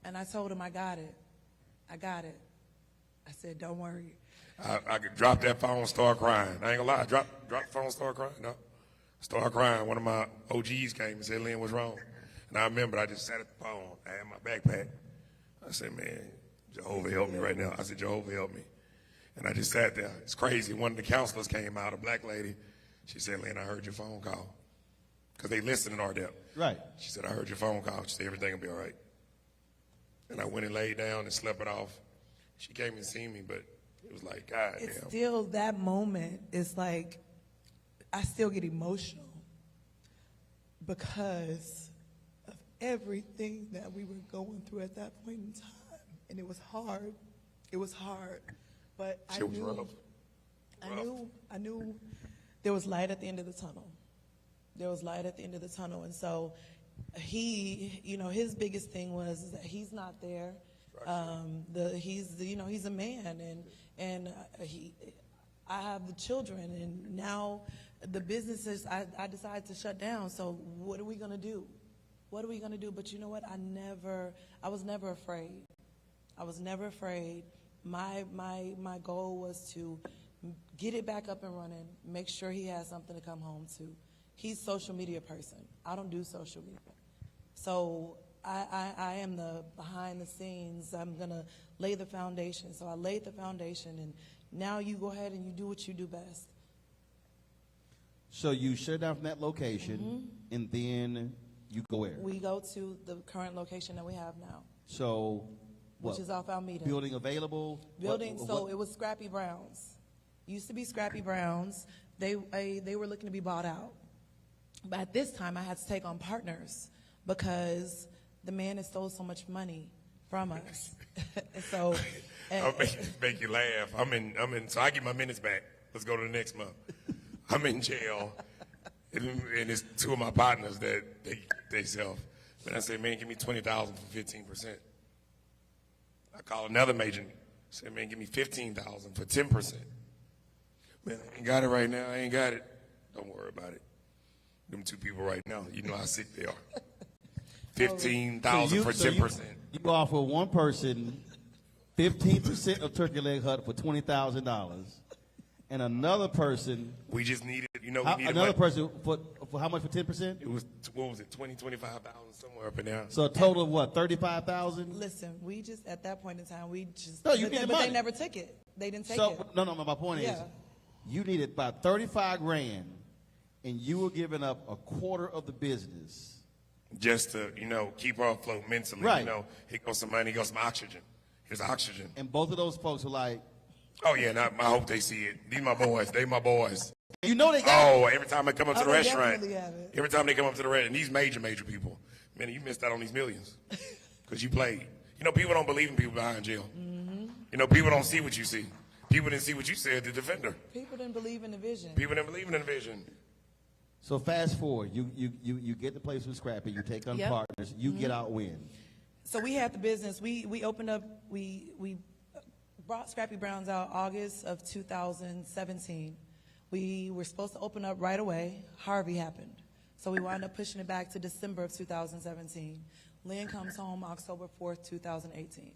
And I told him, I got it. I said, don't worry. I could drop that phone, start crying. I ain't gonna lie, drop the phone, start crying. No, start crying. One of my OGs came and said, Lynn, what's wrong? And I remember I just sat at the phone. I had my backpack. I said, man, Jehovah help me right now. I said, Jehovah help me. And I just sat there. It's crazy. One of the counselors came out, a black lady. She said, Lynn, I heard your phone call. because they listen in RDEP. Right. She said, I heard your phone call. She said, everything will be all right. And I went and laid down and slept it off. She came and seen me, but it was like, God It's damn. still that moment. It's like I still get emotional because of everything that we were going through at that point in time, and it was hard. It was hard, but Shit was rough. I knew there was light at the end of the tunnel. There was light at the end of the tunnel, and so he, his biggest thing was that he's not there. He's a man, and I have the children, and now the businesses. I decided to shut down. So what are we gonna do? What are we gonna do? But you know what? I was never afraid. I was never afraid. My goal was to get it back up and running, make sure he has something to come home to. He's a social media person. I don't do social media. So I am the behind the scenes. I'm going to lay the foundation. So I laid the foundation, and now you go ahead and you do what you do best. So you shut down from that location, and then you go where? We go to the current location that we have now, So what? which is off Almeida. Building available? Building, What- so what- it was Scrappy Brown's. Used to be Scrappy Brown's. They were looking to be bought out. But at this time, I had to take on partners because the man has stole so much money from us. So, I'll make you laugh. So I get my minutes back. Let's go to the next month. I'm in jail, and it's two of my partners that they sell. And I say, man, give me $20,000 for 15%. I call another agent. Say, man, give me $15,000 for 10%. Man, I ain't got it right now. I ain't got it. Don't worry about it. Them two people right now, you know how sick they are. 15,000 for 10%. You offer one person 15% of Turkey Leg Hut for $20,000, and another person, We just needed, we needed another money. person for how much for 10%? It was, what was it, 25,000, somewhere up in there. So a total of what, 35,000? listen, we just, at that point in time, we just, No, you but, needed but money. they never took it. They didn't take So it. no, my point is, Yeah. you needed about 35 grand, and you were giving up a quarter of the business. Just to, keep her afloat mentally. Right. Here goes some money, here goes some oxygen. Here's oxygen. And both of those folks were like, Oh, yeah, I hope they see it. These my boys. They my boys. you know they got it. Oh, every time I come up to Oh, the they restaurant, definitely have it. every time they come up to the restaurant, and these major people, man, you missed out on these millions because you played. People don't believe in people behind jail. People don't see what you see. People didn't see what you said, the defender. People didn't believe in the vision. People didn't believe in the vision. So fast forward, you get the place with Scrappy, you take on Yep. partners, you get out win. So we had the business. We opened up. We brought Scrappy Brown's out August of 2017. We were supposed to open up right away. Harvey happened, so we wound up pushing it back to December of 2017. Lynn comes home October 4th, 2018.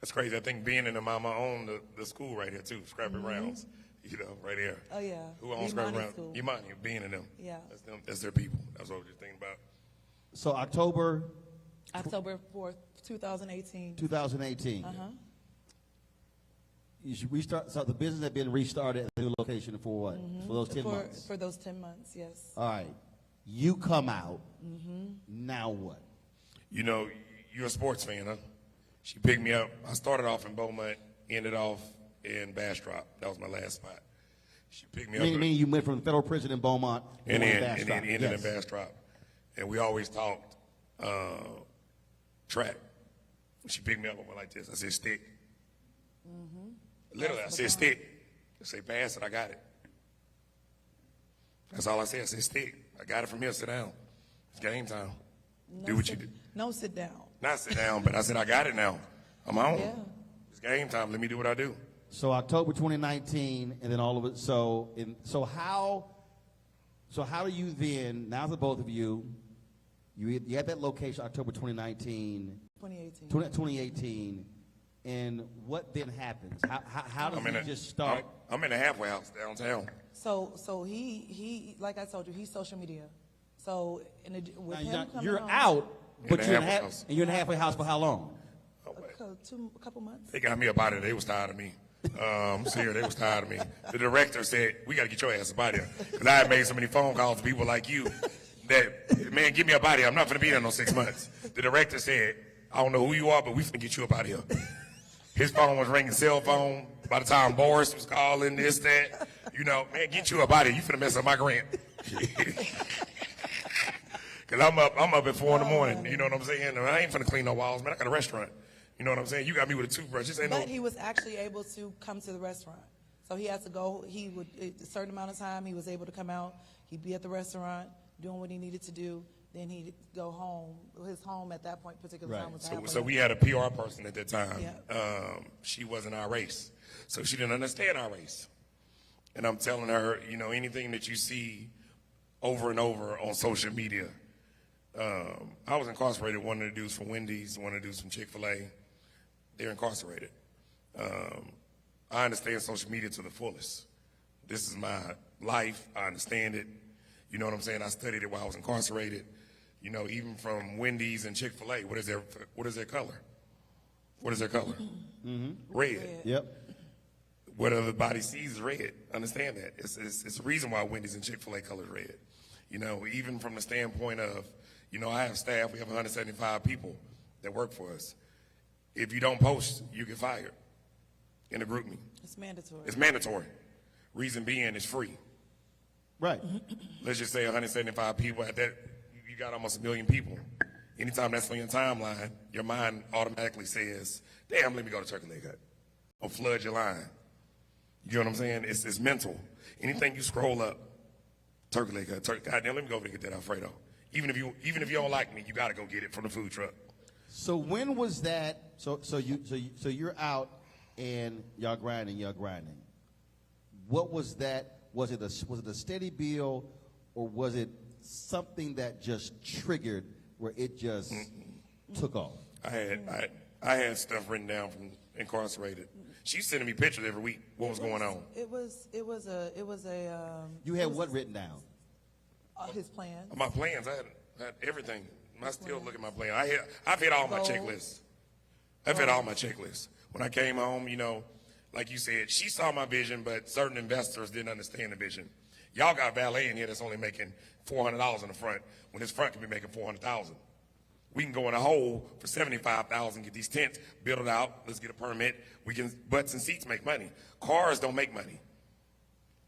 That's crazy. I think being in the mama owned the school right here too, Scrappy Brown's. Right here. Oh yeah. Who owns Scrappy Imani Brown? School. Imani, being in them. Yeah. That's them. That's their people. That's what I was just thinking about. So October October 4th, 2018. 2018. You should restart. So the business had been restarted at the new location for what? For those 10 months. For those 10 months, yes. All right. You come out. Now what? You're a sports fan, huh? She picked me up. I started off in Beaumont, ended off in Bastrop. That was my last spot. She picked me up. Meaning you went from the federal prison in Beaumont and to then Bastrop. ended Yes. in Bastrop. And we always talked track. She picked me up and went like this. I said, stick. Literally, I said, stick. I say, pass it. I got it. That's all I said. I said, stick. I got it from here. Sit down. It's game time. Do what you do. No, sit down. Not sit down, but I said, I got it now. I'm on. Yeah. It's game time. Let me do what I do. So October 2019, and then all of it. So how do you then? Now the both of you had that location October 2019, 2018, and what then happens? How does it just start? I'm in a halfway house downtown. So he like I told you, he's social media. So with him coming You're home, out, but In a halfway house. you're in a halfway house for how long? a couple months. They got me up out of there. They was tired of me. Serious, they was tired of me. The director said, we got to get your ass up out of here. Because I had made so many phone calls to people like you. that, man, give me up out of here. I'm not going to be there no 6 months. The director said, I don't know who you are, but we finna get you up out of here. His phone was ringing, cell phone. By the time Boris was calling, this, that, you know, man, get you up out of here. You finna mess up my grant. Cause I'm up at 4 in the morning. You know what I'm saying? I ain't finna clean no walls, man. I got a restaurant. You know what I'm saying? You got me with a toothbrush. This ain't But he was actually able to come to the restaurant. So he had to go. He would, a certain amount of time, he was able to come out. He'd be at the restaurant doing what he needed to do. Then he'd go home. His home at that point, particular time, was So we had a PR person at that time. Yeah. She wasn't our race. So she didn't understand our race. And I'm telling her, you know, anything that you see over and over on social media. I was incarcerated, one of the dudes from Wendy's, one of the dudes from Chick-fil-A. They're incarcerated. I understand social media to the fullest. This is my life. I understand it. You know what I'm saying? I studied it while I was incarcerated. You know, even from Wendy's and Chick-fil-A, what is their color? What is their color? Mm-hmm. Red. Yep. What everybody sees is red. Understand that. It's a reason why Wendy's and Chick-fil-A color is red. You know, even from the standpoint of, you know, I have staff. We have 175 people that work for us. If you don't post, you get fired in a group me. It's mandatory. It's mandatory. Reason being, it's free. Right. Let's just say 175 people. At that, you got almost 1 million people. Anytime that's on your timeline, your mind automatically says, damn, let me go to Turkey Leg Hut. Or flood your line. You know what I'm saying? It's mental. Anything you scroll up, Turkey Leg Hut, goddamn, let me go over and get that Alfredo. Even if you don't like me, you got to go get it from the food truck. So when was that? So you're out and y'all grinding. What was that? Was it a steady bill, or was it something that just triggered where it just took off? I had stuff written down from incarcerated. She's sending me pictures every week. What was going on? It was a. You had what written down? His plans. My plans. I had everything. I still look at my plan. I've hit all my checklists. I've hit all my checklists. When I came home, you know, like you said, she saw my vision, but certain investors didn't understand the vision. Y'all got valet in here that's only making $400 in the front, when this front can be making $400,000. We can go in a hole for $75,000, get these tents, build it out. Let's get a permit. We can butts and seats make money. Cars don't make money.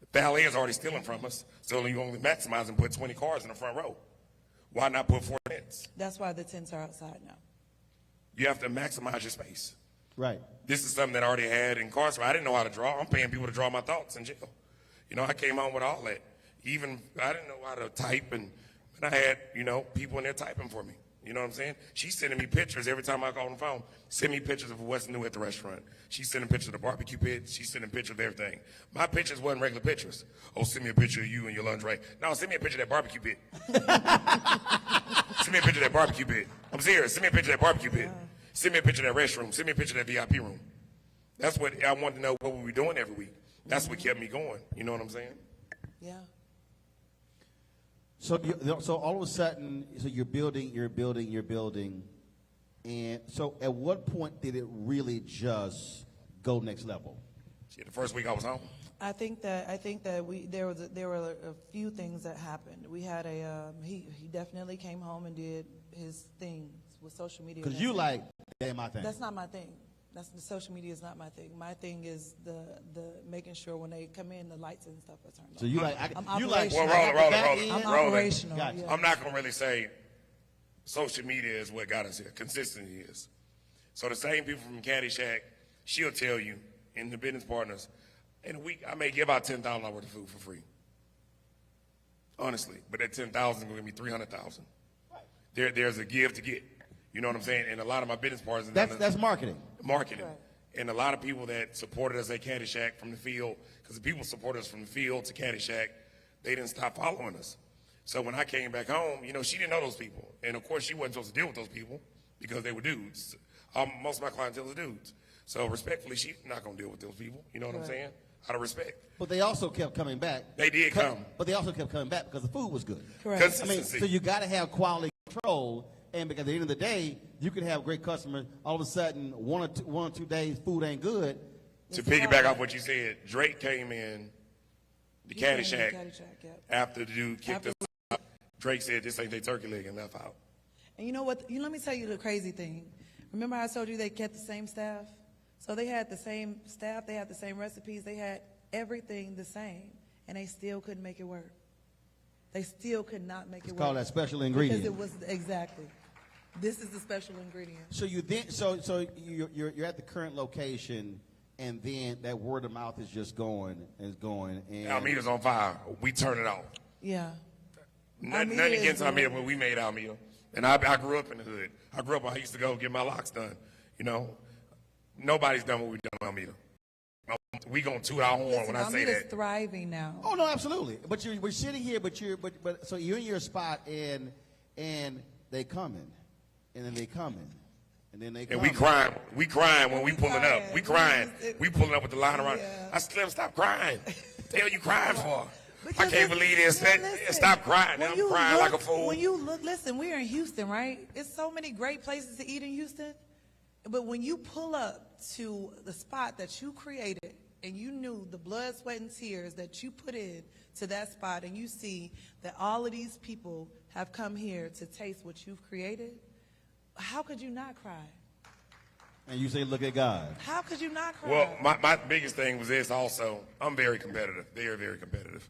The valet is already stealing from us, so you only maximize and put 20 cars in the front row. Why not put 4 tents? That's why the tents are outside now. You have to maximize your space. Right. This is something that I already had incarcerated. I didn't know how to draw. I'm paying people to draw my thoughts in jail. You know, I came home with all that. Even I didn't know how to type, and I had, you know, people in there typing for me. You know what I'm saying? She's sending me pictures every time I call on the phone. Send me pictures of what's new at the restaurant. She's sending pictures of the barbecue pit. She's sending pictures of everything. My pictures wasn't regular pictures. Oh, send me a picture of you and your lingerie. No, send me a picture of that barbecue pit. Send me a picture of that barbecue pit. I'm serious. Send me a picture of that barbecue pit. Send me a picture of that restroom. Send me a picture of that VIP room. That's what I wanted to know, what we were doing every week. That's what kept me going. You know what I'm saying? Yeah. So all of a sudden, so you're building, and so at what point did it really just go next level? See, the first week I was home. I think that there were a few things that happened. We had he definitely came home and did his things with social media. Because you like, that ain't my thing. That's not my thing. The social media is not my thing. My thing is the making sure when they come in, the lights and stuff are turned on. So you like, I'm you like, operational. I'm roll it. operational. Gotcha. Yeah. I'm not going to really say social media is what got us here. Consistency is. So the same people from Caddyshack, she'll tell you, in the business partners, in a week, I may give out $10,000 worth of food for free. Honestly. But that $10,000 is going to give me $300,000. There's a give to get. You know what I'm saying? And a lot of my business partners. That's marketing. Marketing. Right. And a lot of people that supported us at Caddyshack from the field, because the people supported us from the field to Caddyshack, they didn't stop following us. So when I came back home, you know, she didn't know those people. And of course, she wasn't supposed to deal with those people because they were dudes. Most of my clientele is dudes. So respectfully, she's not going to deal with those people. You know what I'm saying? Out of respect. But they also kept coming back. They did come. But they also kept coming back because the food was good. Correct. Consistency. I mean, so you got to have quality control. And because at the end of the day, you could have great customers. All of a sudden, one or two days, food ain't good. To piggyback off what you said, Drake came in the Caddyshack Caddyshack, yeah. after the dude kicked us out. Drake said, this ain't their turkey leg and left out. And you know what? Let me tell you the crazy thing. Remember how I told you they kept the same staff? So they had the same staff, they had the same recipes, they had everything the same, and they still couldn't make it work. They still could not make it work. It's called that special ingredient. Because it was, exactly. This is the special ingredient. So you're at the current location, and then that word of mouth is just going. And Almeda's on fire. We turn it off. Yeah. Nothing against Almeda, but we made Almeda. And I grew up in the hood. I used to go get my locks done. You know, nobody's done what we've done in Almeda. We gonna toot our horn when I say Almeda's that. thriving now. Oh no, absolutely. But we're sitting here, so you're in your spot, and they coming, and then they coming, and then they coming. And we crying when we pulling up. We crying. We pulling up with the line around. Yeah. I Slim, stop crying. What the hell you crying for? Because I can't believe this. Stop crying. I'm crying like a fool. When you look, listen, we're in Houston, right? It's so many great places to eat in Houston. But when you pull up to the spot that you created and you knew the blood, sweat, and tears that you put in to that spot, and you see that all of these people have come here to taste what you've created, how could you not cry? And you say, look at God. How could you not cry? Well, my biggest thing was this also. I'm very competitive. Very, very competitive.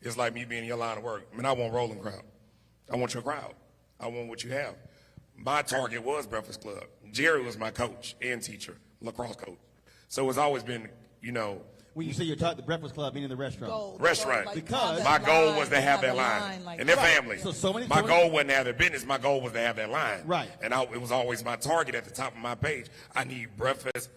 It's like me being in your line of work. I mean, I want rolling crowd. I want your crowd. I want what you have. My target was Breakfast Club. Jerry was my coach and teacher, lacrosse coach. So it's always been, you know. When you say you're talking the Breakfast Club, meaning the restaurant. Restaurant. Because my goal was to have that line. And their family. My goal wasn't to have their business. My goal was to have that line. Right. And it was always my target at the top of my page. I need breakfast.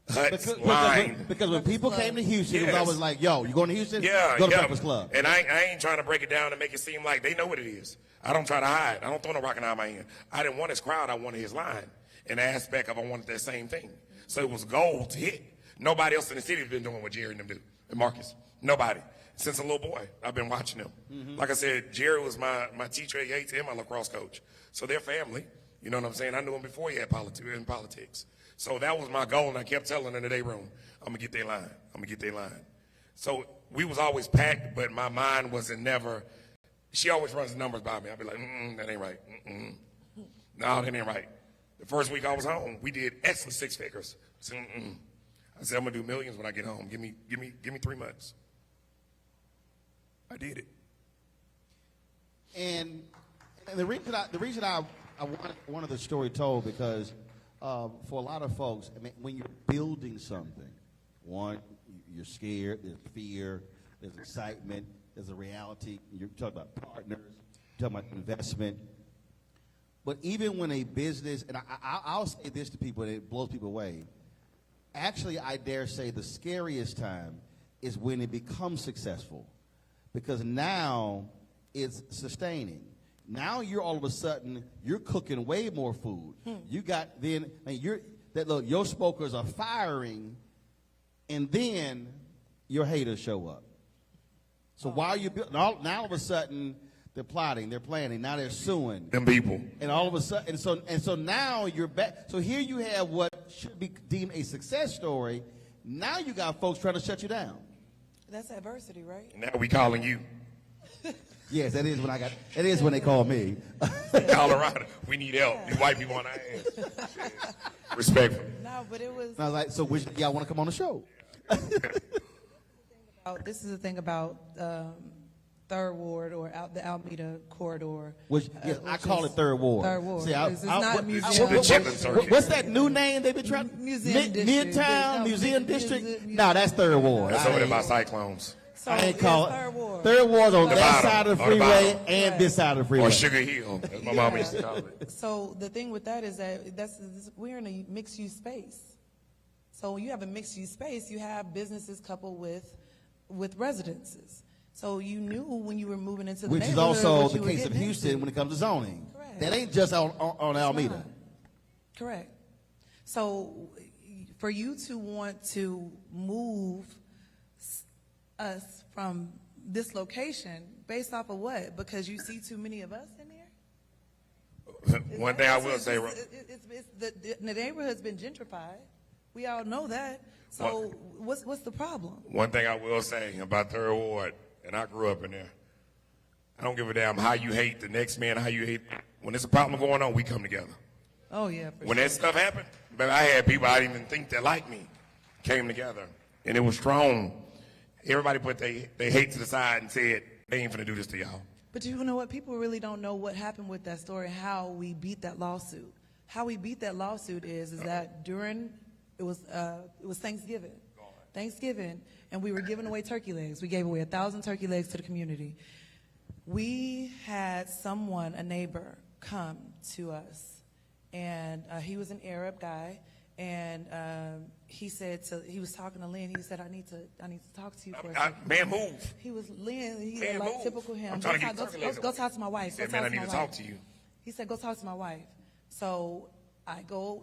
Huts, line. Because when people came to Houston, it was always like, yo, you going to Houston? Yeah, Go to Breakfast Club. And I ain't trying to break it down and make it seem like they know what it is. I don't try to hide. I don't throw no rock out of my hand. I didn't want his crowd. I wanted his line. In the aspect of I wanted that same thing. So it was goal to hit. Nobody else in the city has been doing what Jerry and them do. And Marcus. Nobody. Since a little boy, I've been watching them. Mm-hmm. Like I said, Jerry was my teacher at Yates and my lacrosse coach. So they're family. You know what I'm saying? I knew him before he had politics. So that was my goal, and I kept telling them in the day room, I'm going to get their line. I'm going to get their line. So we was always packed, but my mind wasn't never, she always runs the numbers by me. I'd be like, that ain't right. No, that ain't right. The first week I was home, we did excellent 6 figures. I said, I said, I'm going to do millions when I get home. Give me 3 months. I did it. And the reason I wanted the story told, because for a lot of folks, I mean, when you're building something, one, you're scared, there's fear, there's excitement, there's a reality. You're talking about partners, you're talking about investment. But even when a business, and I'll say this to people, and it blows people away, actually, I dare say the scariest time is when it becomes successful, because now it's sustaining. Now you're all of a sudden, you're cooking way more food. You got then, and your smokers are firing, and then your haters show up. So while you build, now all of a sudden they're plotting, they're planning, now they're suing them people, and all of a sudden, and so now you're back. So here you have what should be deemed a success story. Now you got folks trying to shut you down. That's adversity, right? Now we calling you. Yes, that is when they call me. Colorado, we need help. You white people on our ass. Respectful. No, but it was. And I was like, so which y'all want to come on the show? This is the thing about Third Ward, or the Alameda corridor. Which I call it Third Ward. Third Ward. See, It's not a museum. What's that new name they've been trying? Museum District. Midtown Museum District. No, that's Third Ward. That's over there by Cyclones. So I ain't call Third Ward. Third Ward's on that bottom, side of the on the freeway bottom. and this side of the freeway. Or Sugar Hill, as my mama used to call it. So the thing with that is that we're in a mixed-use space. So when you have a mixed-use space, you have businesses coupled with residences. So you knew when you were moving into the Which is neighborhood also what the you were case of getting Houston into. when it comes to zoning. Correct. That ain't just on Alameda. Correct. So for you to want to move us from this location based off of what? Because you see too many of us in there? One thing I will say, The neighborhood's been gentrified. We all know that. So what's the problem? one thing I will say about Third Ward, and I grew up in there, I don't give a damn how you hate the next man, how you hate. When there's a problem going on, we come together. Oh, yeah, for When sure. that stuff happened, but I had people I didn't even think that liked me came together, and it was strong. Everybody put they hate to the side and said, they ain't finna do this to y'all. But you know what? People really don't know what happened with that story, how we beat that lawsuit. How we beat that lawsuit is that during, it was Thanksgiving. And we were giving away turkey legs. We gave away 1,000 turkey legs to the community. We had someone, a neighbor, come to us, and he was an Arab guy, and he was talking to Lynn. He said, "I need to talk to you for a second." Man, move. He was Lynn. He Man, like move. typical him. I'm trying to get turkey legs Go away. talk to my wife. He said, "Man, I need to talk to you." He said, "Go talk to my wife." So I go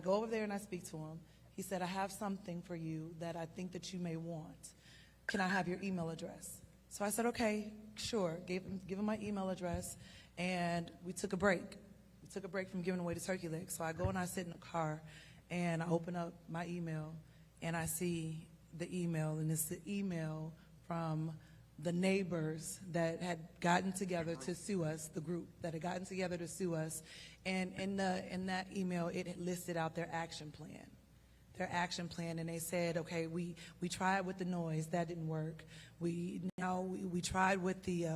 over there and I speak to him. He said, "I have something for you that I think that you may want. Can I have your email address?" So I said, "Okay, sure." Give him my email address, and we took a break. We took a break from giving away the turkey legs. So I go and I sit in the car, and I open up my email, and I see the email, and it's the email from the neighbors that had gotten together to sue us, the group that had gotten together to sue us. And in that email, it had listed out their action plan. And they said, okay, we tried with the noise, that didn't work. We tried with the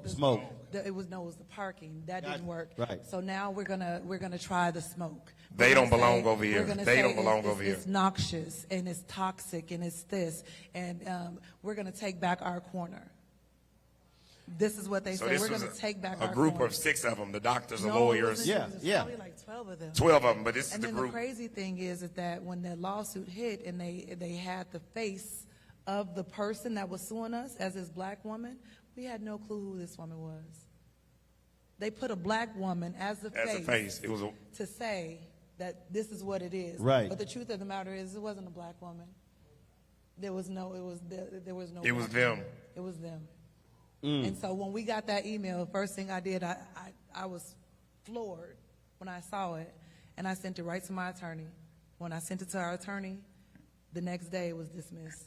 Smoke. It was the parking, that didn't work. Right. So now we're gonna try the smoke. They don't belong over here. We're gonna They say don't belong over here. It's noxious and it's toxic and it's this, and we're gonna take back our corner. This is what they So said. this We're was going to take back a our group corner. of 6 of them, the doctors, the No, lawyers, it was Yeah. probably like 12 of them. 12 of them, but this is And the then group. the crazy thing is that when the lawsuit hit and they had the face of the person that was suing us as this black woman, we had no clue who this woman was. They put a black woman as the face. It was to say that this is what it is. Right. But the truth of the matter is, it wasn't a black woman. There was no. It was black them. woman. It was them. And so when we got that email, first thing I did, I was floored when I saw it, and I sent it right to my attorney. When I sent it to our attorney, the next day it was dismissed.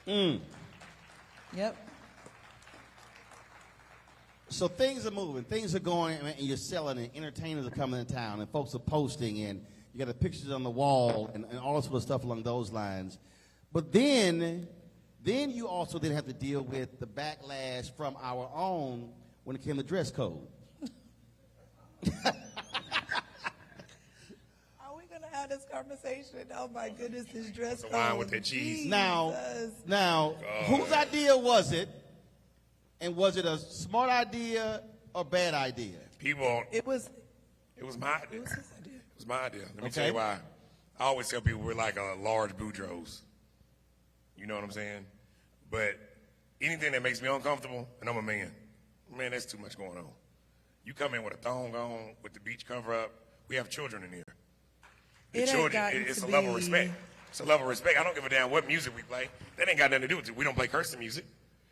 Yep. So things are moving, things are going, and you're selling, and entertainers are coming in town, and folks are posting, and you got the pictures on the wall, and all this sort of stuff along those lines. But then you also then have to deal with the backlash from our own when it came to dress code. Are we going to have this conversation? Oh, my goodness, this dress The code. wine with that cheese. Jesus. Now, whose idea was it? And was it a smart idea or bad idea? People. It was My idea. It was his idea. It was my idea. Let me Okay. tell you why. I always tell people we're like a large Boudreaux. You know what I'm saying? But anything that makes me uncomfortable, and I'm a man, that's too much going on. You come in with a thong on, with the beach cover up. We have children in here. The It ain't children, gotten it's to a level of be- respect. It's a level of respect. I don't give a damn what music we play. That ain't got nothing to do with it. We don't play cursing music.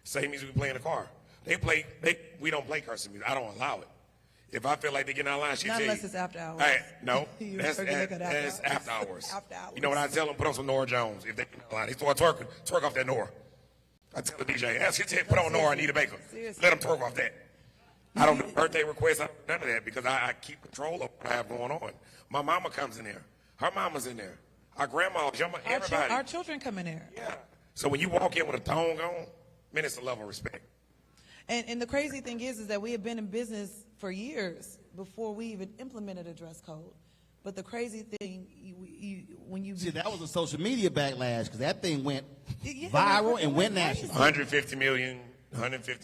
Same music we play in the car. We don't play cursing music. I don't allow it. If I feel like they're getting out of line, Not unless it's after hours. No, You that's forget to cut that's after after hours. hours. After hours. You know what I tell them? Put on some Nora Jones. If they get out of line, they start twerking, twerk off that Nora. I tell the DJ, ask your put on Nora Anita Baker. Seriously. Let them twerk off that. I don't do birthday requests. I don't do none of that because I keep control of what I have going on. My mama comes in there. Her mama's in there. Our grandma's, everybody. Our children come in there. Yeah. So when you walk in with a thong on, it's a level of respect. And the crazy thing is that we have been in business for years before we even implemented a dress code. But the crazy thing, when you See, that was a social media backlash because that thing went Yeah, viral it and went went national. 150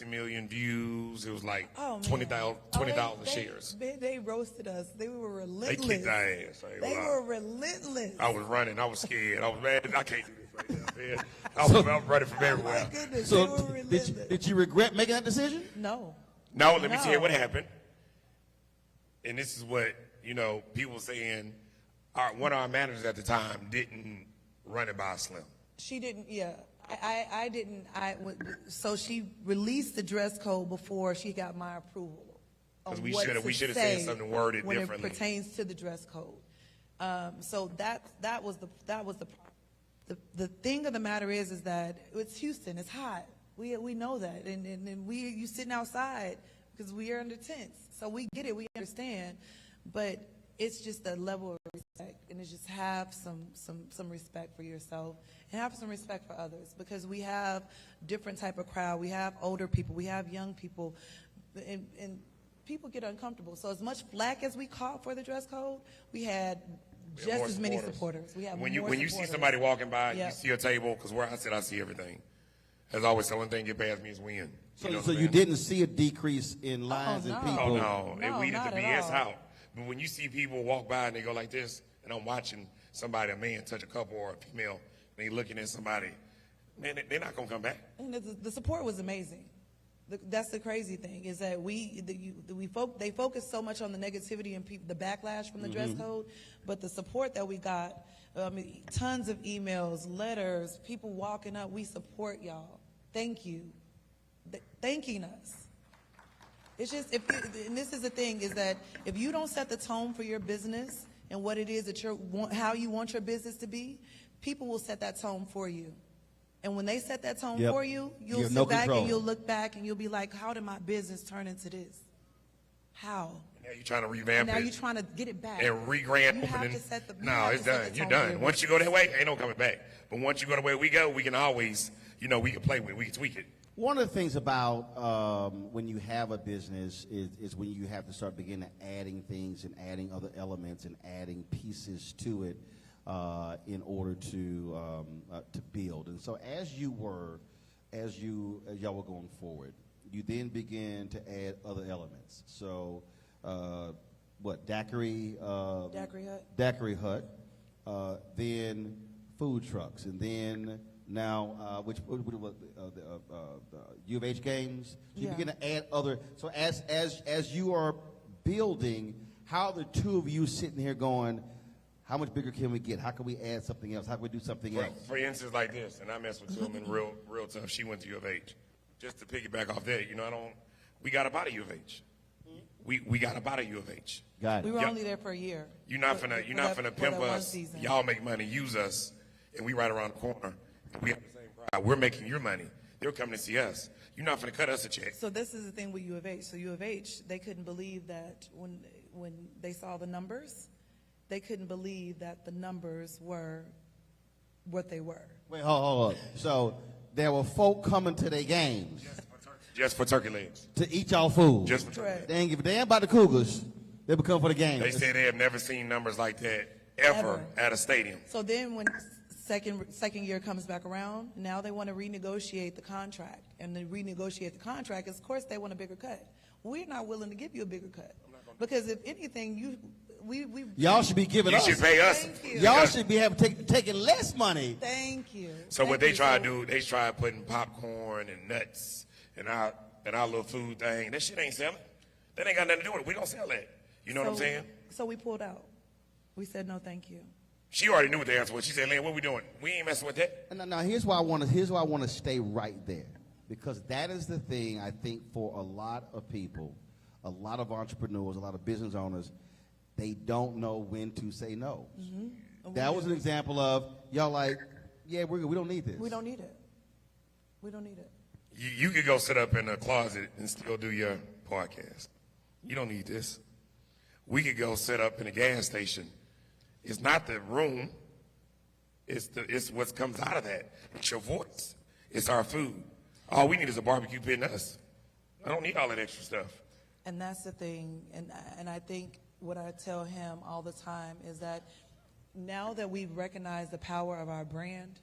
million views. It was like Oh, man. 20,000 shares. They roasted us. They were relentless. They kicked our ass. They were relentless. I was running. I was scared. I was mad. I can't do this right now, man. I was running from everywhere. My goodness, So they were relentless. did you regret making that decision? No. No, let me tell you No. what happened. And this is what, people saying, one of our managers at the time didn't run it by Slim. She didn't, yeah. I didn't, so she released the dress code before she got my approval. 'Cause on we what shoulda- to we shoulda say said something worded when differently. it pertains to the dress code. So that was the thing of the matter is that it's Houston, it's hot. We know that, and you sitting outside because we are under tents, so we get it, we understand, but it's just a level of respect, and it's just have some respect for yourself and have some respect for others, because we have different type of crowd. We have older people, we have young people, and people get uncomfortable. So as much flack as we caught for the dress code, we had just as many supporters. We have when more you see supporters. somebody walking by, Yep. you see a table, because where I sit, I see everything. As always, the only thing get past me is win. So, know what so I'm you saying? didn't see a decrease in lines and no. people? Oh, no. No, It weeded not the at BS all. out. But when you see people walk by and they go like this, and I'm watching somebody, a man, touch a couple or a female, and they looking at somebody, man, they're not going to come back. And the support was amazing. That's the crazy thing, is that they focus so much on the negativity and the backlash from the dress code, but the support that we got, tons of emails, letters, people walking up, we support y'all. Thank you. Thanking us. It's just, and this is the thing, is that if you don't set the tone for your business and what it is that how you want your business to be, people will set that tone for you. And when they set that tone Yep. for you, you'll You have sit no back control. and you'll look back and you'll be like, how did my business turn into this? How? Now you're trying to revamp And now it. you're trying to get it back. And re-grand You have opening. to set the- you No, have it's to set done. the You're tone for done. your Once you go that way, ain't no coming back. But once you go the way we go, we can always, we can play with it. We can tweak it. One of the things about when you have a business is when you have to start beginning adding things and adding other elements and adding pieces to it in order to build. And so as y'all were going forward, you then began to add other elements. So Daiquiri Hut. Daiquiri Hut, then food trucks, and then now the U of H games. You Yeah. begin to add other. So as you are building, how are the two of you sitting here going, how much bigger can we get? How can we add something else? How can we do something else? For instance, like this, and I mess with Tillman real tough. She went to U of H. Just to piggyback off that, we got up out of U of H. We got up out of U of H. Got We it. were Yeah. only there for a year. You're not For finna that pimp one us. season. Y'all make money, use us, and we right around the corner. And we have the same crowd. We're making your money. They're coming to see us. You're not finna cut us a check. So this is the thing with U of H. So U of H, they couldn't believe that when they saw the numbers, they couldn't believe that the numbers were what they were. Wait, hold on. So there were folk coming to their games Just for turkey legs. to eat y'all food. Just for turkey Correct. legs. They ain't give a damn about the Cougars. They would come for the game. They say they have never seen numbers like that ever Ever. at a stadium. So then when second year comes back around, now they want to renegotiate the contract. And to renegotiate the contract, of course they want a bigger cut. We're not willing to give you a bigger cut. Because if anything, we Y'all should be giving You us. should pay us. Thank you. Y'all should be taking less money. Thank you. So what Thank they you. try to do, they try putting popcorn and nuts and our little food thing. That shit ain't selling. That ain't got nothing to do with it. We don't sell that. You know what I'm saying? So we pulled out. We said no, thank you. She already knew what the answer was. She said, "Lynn, what we doing? We ain't messing with that." Now here's why I want to stay right there, because that is the thing I think for a lot of people, a lot of entrepreneurs, a lot of business owners, they don't know when to say no. Mm-hmm. That was an example of y'all like, yeah, we don't need this. We don't need it. We don't need it. You could go sit up in a closet and still do your podcast. You don't need this. We could go sit up in a gas station. It's not the room. It's what comes out of that. It's your voice. It's our food. All we need is a barbecue pit and us. I don't need all that extra stuff. And that's the thing. And I think what I tell him all the time is that now that we've recognized the power of our brand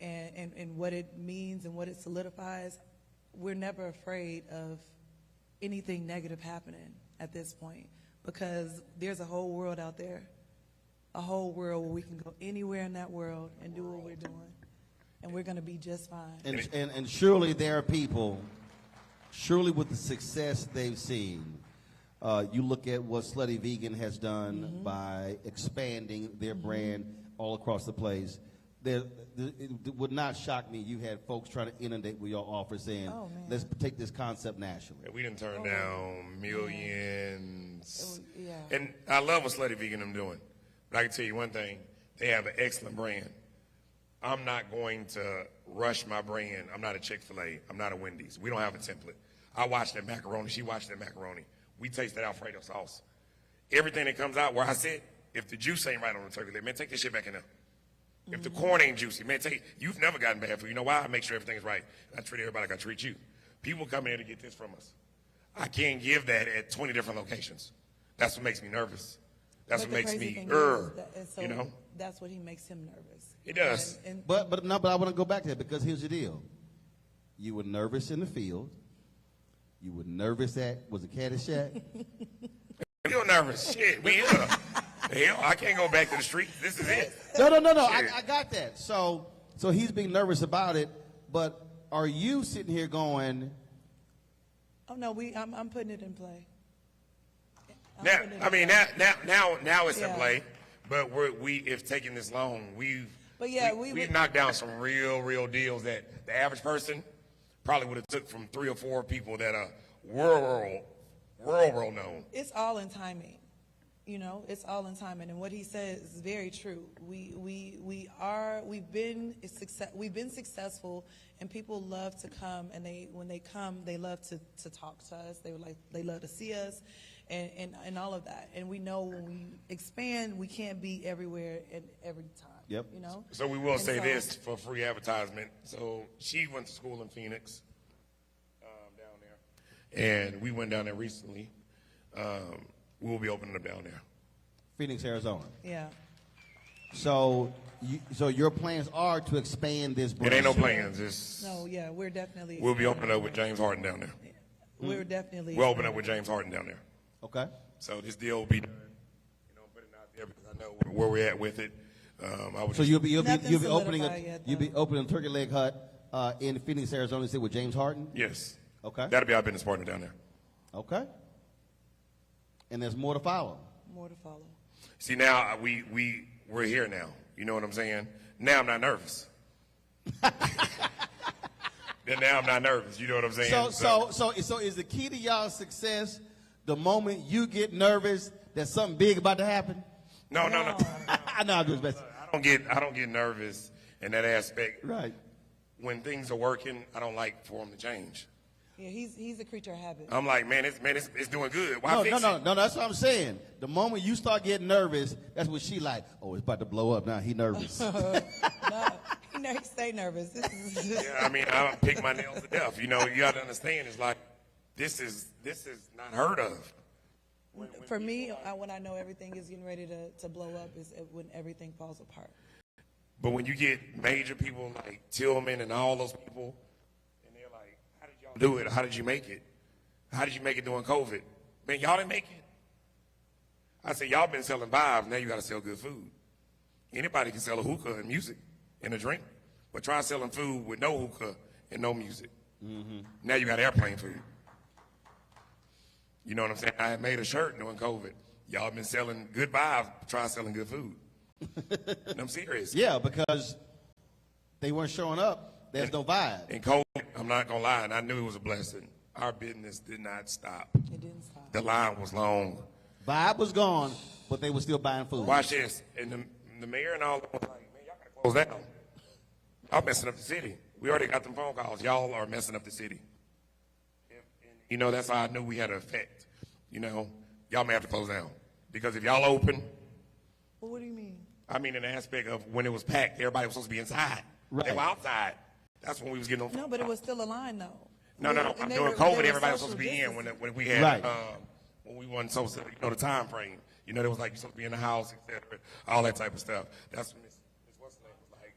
and what it means and what it solidifies, we're never afraid of anything negative happening at this point, because there's a whole world out there, a whole world where we can go anywhere in that world and do what we're doing, and we're going to be just fine. And surely there are people, surely with the success they've seen, you look at what Slutty Vegan has done by expanding their brand all across the place. It would not shock me. You had folks trying to inundate with your offer saying, Oh, man. let's take this concept nationally. We didn't turn down millions. Yeah. And I love what Slutty Vegan them doing. But I can tell you one thing. They have an excellent brand. I'm not going to rush my brand. I'm not a Chick-fil-A. I'm not a Wendy's. We don't have a template. I watch that macaroni. She watched that macaroni. We taste that Alfredo sauce. Everything that comes out where I sit, if the juice ain't right on the turkey leg, man, take this shit back in there. If the corn ain't juicy, man, you've never gotten bad food. You know why? I make sure everything's right. I treat everybody like I treat you. People come in here to get this from us. I can't give that at 20 different locations. That's what makes me nervous. That's But what makes the me, crazy thing is that- so you know? That's what he makes him nervous. It does. But I want to go back to that because here's the deal. You were nervous in the field. You were nervous was it Caddyshack? You're nervous. Shit, we here. Hell, I can't go back to the street. This is it. No. I got that. So he's being nervous about it. But are you sitting here going? Oh no, I'm putting it in play. Now it's in Yeah. play. But if taking this long, we've knocked down some real deals that the average person probably would have took from 3 or 4 people that are world known. It's all in timing. You know, it's all in timing, and what he says is very true. We've been successful, and people love to come, and when they come, they love to talk to us. They love to see us, and all of that. And we know when we expand, we can't be everywhere and every time. Yep. You know. So we will say this for free advertisement. So she went to school in Phoenix, down there, and we went down there recently. We'll be opening up down there. Phoenix, Arizona. Yeah. So your plans are to expand this brand? It ain't no plans. No. Yeah. We'll be opening up with James Harden down there. We'll open up with James Harden down there. Okay. So this deal will be done. Put it out there because I know where we're at with it. You'll be opening yet, a Turkey Leg Hut in Phoenix, Arizona. Is it with James Harden? Yes. Okay. That'll be our business partner down there. Okay. And there's more to follow. More to follow. See, now we're here now. You know what I'm saying? Now I'm not nervous. Then now I'm not nervous. You know what I'm saying? So is the key to y'all's success the moment you get nervous that something big about to happen? No. I know I'm just messing. I don't get nervous in that aspect. Right. When things are working, I don't like for them to change. Yeah, he's a creature of habit. I'm like, it's doing good. Why No, fix it? that's what I'm saying. The moment you start getting nervous, that's what she like. Oh, it's about to blow up now. He nervous. No, he stay nervous. Yeah, I pick my nails to death. You got to understand. It's like this is not heard of. For me, when I know everything is getting ready to blow up, is when everything falls apart. But when you get major people like Tillman and all those people, and they're like, how did y'all do it? How did you make it? How did you make it during COVID? Man, y'all didn't make it. I said, y'all been selling vibes. Now you got to sell good food. Anybody can sell a hookah and music and a drink. But try selling food with no hookah and no music. Mm-hmm. Now you got airplane food. You know what I'm saying? I had made a shirt during COVID. Y'all been selling good vibes. Try selling good food. And I'm serious. Yeah, because they weren't showing up. There's no vibe. In COVID, I'm not going to lie, and I knew it was a blessing. Our business did not stop. It didn't stop. The line was long. Vibe was gone, but they were still buying food. Watch this. And the mayor and all was like, man, y'all got to close down. Y'all messing up the city. We already got them phone calls. Y'all are messing up the city. That's how I knew we had an effect. Y'all may have to close down. Because if y'all open. Well, what do you mean? I mean in the aspect of when it was packed, everybody was supposed to be inside. Right. They were outside. That's when we was getting on. No, but it was still a line, though. No. During COVID, everybody was supposed to be in when we had, right. When we wasn't supposed to, the time frame. There was like, you're supposed to be in the house, et cetera, all that type of stuff. That's when Miss what's the name was like,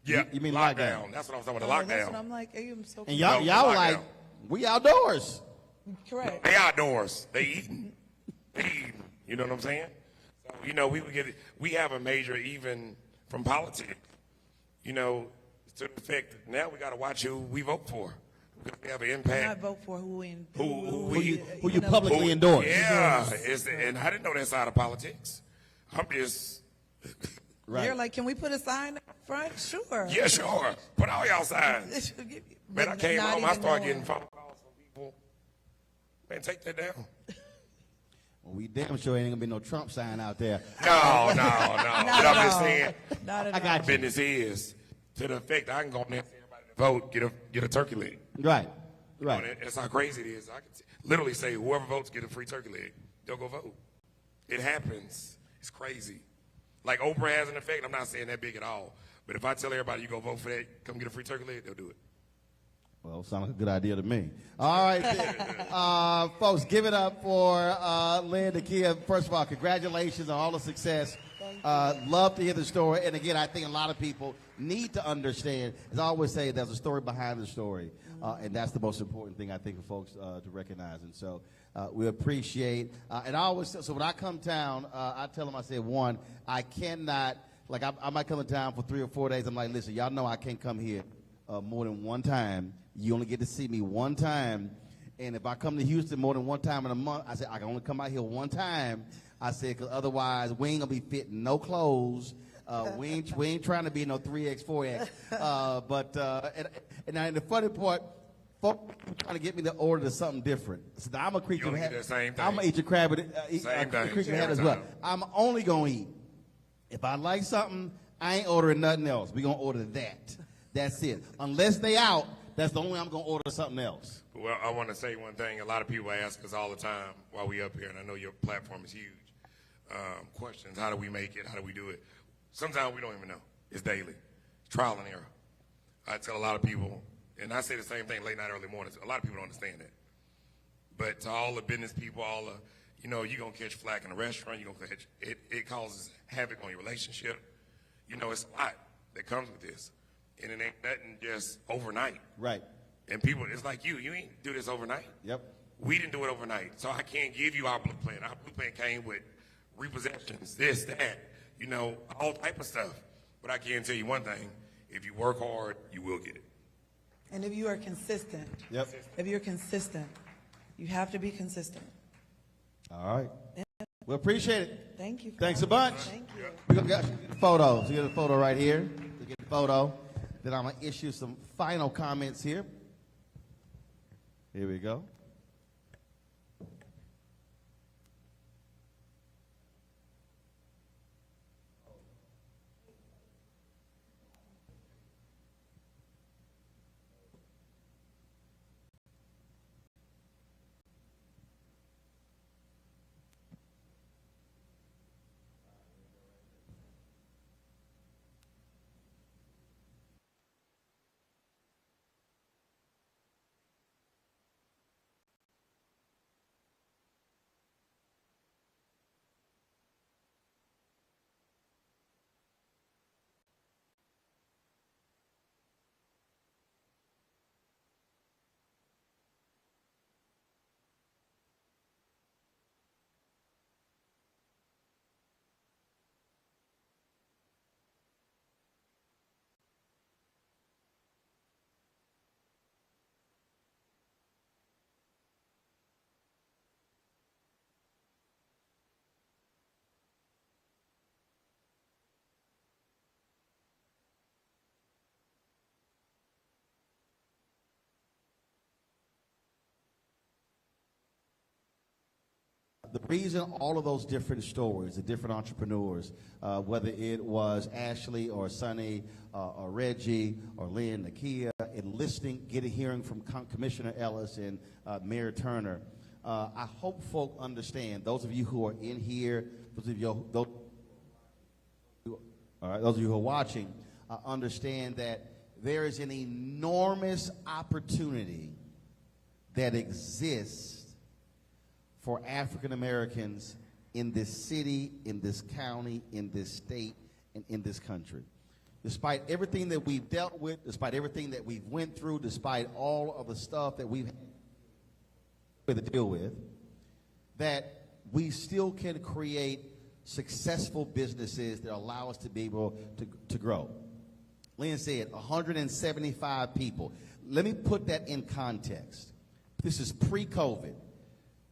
yeah. You mean lockdown. That's what I'm talking about, the lockdown. That's what I'm like, hey, I'm so And y'all were like, we outdoors. correct. They outdoors. They eating. You know what I'm saying? So, we have a major, even from politics, to the effect that now we got to watch who we vote for. Because we have an impact. Not vote for who you publicly endorse. Yeah. And I didn't know that side of politics. I'm just. Right. They're like, can we put a sign up front? Sure. Yeah, sure. Put all y'all signs. Man, I came home, I started getting phone calls from people. Man, take that down. Well, we damn sure ain't gonna be no Trump sign out there. No. But Not I'm at just all. saying, Not at I all. got you. business is to the effect I can go in there and say everybody to vote, get a turkey leg. Right, You know, right. and that's how crazy it is. I can literally say whoever votes get a free turkey leg. They'll go vote. It happens. It's crazy. Like Oprah has an effect. I'm not saying that big at all. But if I tell everybody you go vote for that, come get a free turkey leg, they'll do it. Well, sounds like a good idea to me. All right, then. Folks, give it up for Lynn, Nakia. First of all, congratulations on all the success. Love to hear the story. And again, I think a lot of people need to understand, as I always say, there's a story behind the story. And that's the most important thing, I think, for folks to recognize. And so we appreciate. And I always, so when I come down, I tell them, I say, one, I cannot, like I might come to town for 3 or 4 days. I'm like, listen, y'all know I can't come here more than one time. You only get to see me one time. And if I come to Houston more than one time in a month, I said, I can only come out here one time. I said, because otherwise we ain't going to be fitting no clothes. We ain't trying to be no 3X, 4X. And the funny part, folks trying to get me to order something different. So I'm a creature You of only get that same thing. I'm going to eat your crab, Same thing, creature of every head as well. time. I'm only going to eat. If I like something, I ain't ordering nothing else. We're going to order that. That's it. Unless they out, that's the only I'm going to order something else. Well, I want to say one thing. A lot of people ask us all the time while we up here, and I know your platform is huge. Questions, how do we make it? How do we do it? Sometimes we don't even know. It's daily. It's trial and error. I tell a lot of people, and I say the same thing late night, early mornings. A lot of people don't understand that. But to all the business people, all the, you're going to catch flack in a restaurant. You're going to catch, it causes havoc on your relationship. It's a lot that comes with this. And it ain't nothing just overnight. Right. And people, it's like you ain't do this overnight. Yep. We didn't do it overnight. So I can't give you our blue plan. Our blue plan came with repossessions, this, that, all type of stuff. But I can tell you one thing. If you work hard, you will get it. And if you are consistent, Yep. if you're consistent, you have to be consistent. All right. We appreciate it. Thank you. for Thanks a having me. bunch. Thank you. We're going to get the photos. We get a photo right here. We get the photo. Then I'm going to issue some final comments here. Here we go. The reason all of those different stories, the different entrepreneurs, whether it was Ashley or Sonny or Reggie or Lynn, Nakia, enlisting, hearing from Commissioner Ellis and Mayor Turner, I hope folk understand, those of you who are in here, those of you who are watching, understand that there is an enormous opportunity that exists for African Americans in this city, in this county, in this state, and in this country. Despite everything that we've dealt with, despite everything that we've went through, despite all of the stuff that we've had to deal with, that we still can create successful businesses that allow us to be able to grow. Lynn said 175 people. Let me put that in context. This is pre-COVID.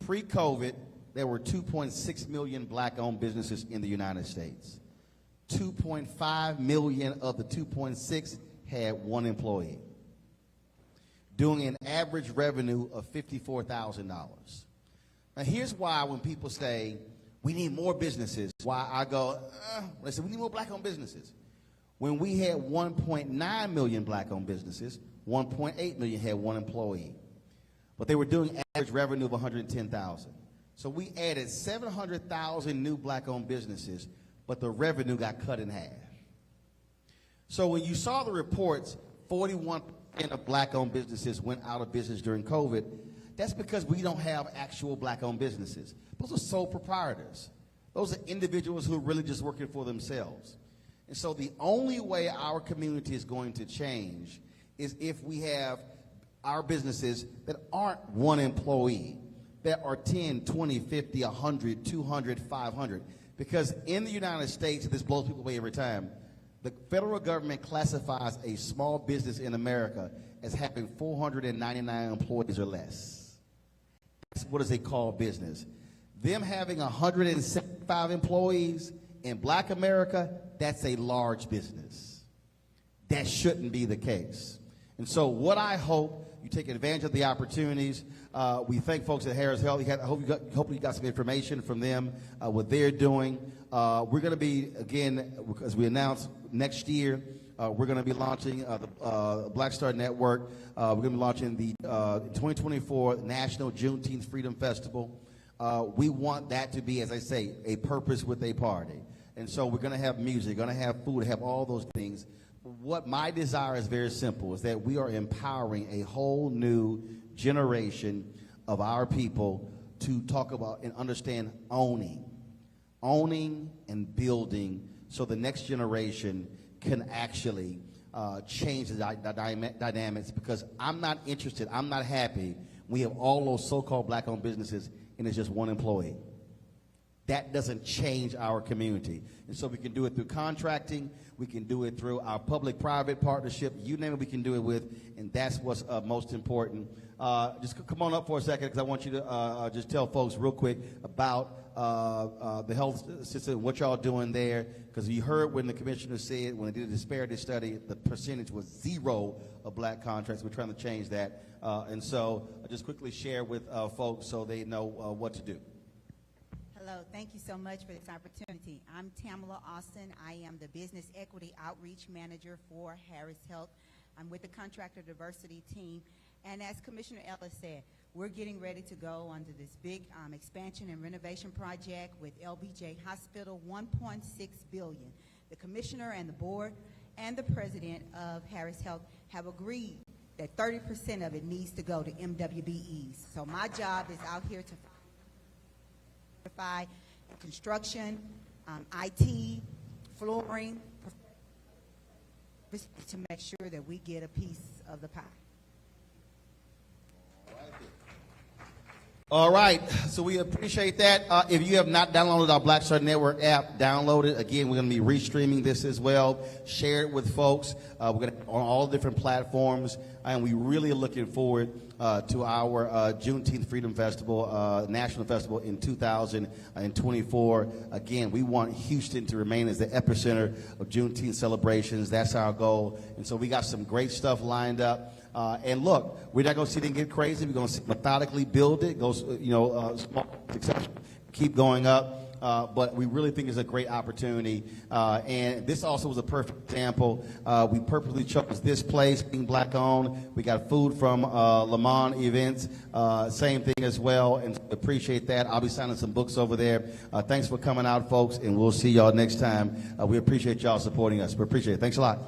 Pre-COVID, there were 2.6 million black-owned businesses in the United States. 2.5 million of the 2.6 had one employee, doing an average revenue of $54,000. Now, here's why when people say, we need more businesses, why I go, they say, we need more black-owned businesses. When we had 1.9 million black-owned businesses, 1.8 million had one employee. But they were doing average revenue of $110,000. So we added 700,000 new black-owned businesses, but the revenue got cut in half. So when you saw the reports, 41% of black-owned businesses went out of business during COVID. That's because we don't have actual black-owned businesses. Those are sole proprietors. Those are individuals who are really just working for themselves. And so the only way our community is going to change is if we have our businesses that aren't one employee, that are 10, 20, 50, 100, 200, 500. Because in the United States, this blows people away every time, the federal government classifies a small business in America as having 499 employees or less. That's what is they call business. Them having 175 employees in Black America, that's a large business. That shouldn't be the case. And so what I hope, you take advantage of the opportunities. We thank folks at Harris Health. I hope you got some information from them, what they're doing. We're going to be, again, as we announced, next year, we're going to be launching the Black Star Network. We're going to be launching the 2024 National Juneteenth Freedom Festival. We want that to be, as I say, a purpose with a party. And so we're going to have music, going to have food, have all those things. What my desire is very simple, is that we are empowering a whole new generation of our people to talk about and understand owning and building, so the next generation can actually change the dynamics, because I'm not interested, I'm not happy we have all those so-called black-owned businesses and it's just one employee. That doesn't change our community. And so we can do it through contracting, we can do it through our public-private partnership, you name it, we can do it with, and that's what's most important. Just come on up for a second, because I want you to just tell folks real quick about the health system, what y'all doing there, because you heard when the commissioner said, when they did a disparity study, the percentage was 0 of black contracts. We're trying to change that. And so I'll just quickly share with folks so they know what to do. Hello, thank you so much for this opportunity. I'm Tamala Austin. I am the Business Equity Outreach Manager for Harris Health. I'm with the Contractor Diversity Team. And as Commissioner Ellis said, we're getting ready to go under this big expansion and renovation project with LBJ Hospital, $1.6 billion. The Commissioner and the Board and the President of Harris Health have agreed that 30% of it needs to go to MWBEs. So my job is out here to construction, IT, flooring, to make sure that we get a piece of the pie. All right, so we appreciate that. If you have not downloaded our Black Star Network app, download it. Again, we're going to be restreaming this as well. Share it with folks. We're going to on all different platforms, and we really are looking forward to our Juneteenth Freedom Festival, National Festival in 2024. Again, we want Houston to remain as the epicenter of Juneteenth celebrations. That's our goal, and so we got some great stuff lined up. And look, we're not going to sit and get crazy. We're going to methodically build it, go, small success, keep going up. But we really think it's a great opportunity. And this also was a perfect example. We purposely chose this place, being black-owned. We got food from Lamont Events, same thing as well, and appreciate that. I'll be signing some books over there. Thanks for coming out, folks, and we'll see y'all next time. We appreciate y'all supporting us. We appreciate it. Thanks a lot.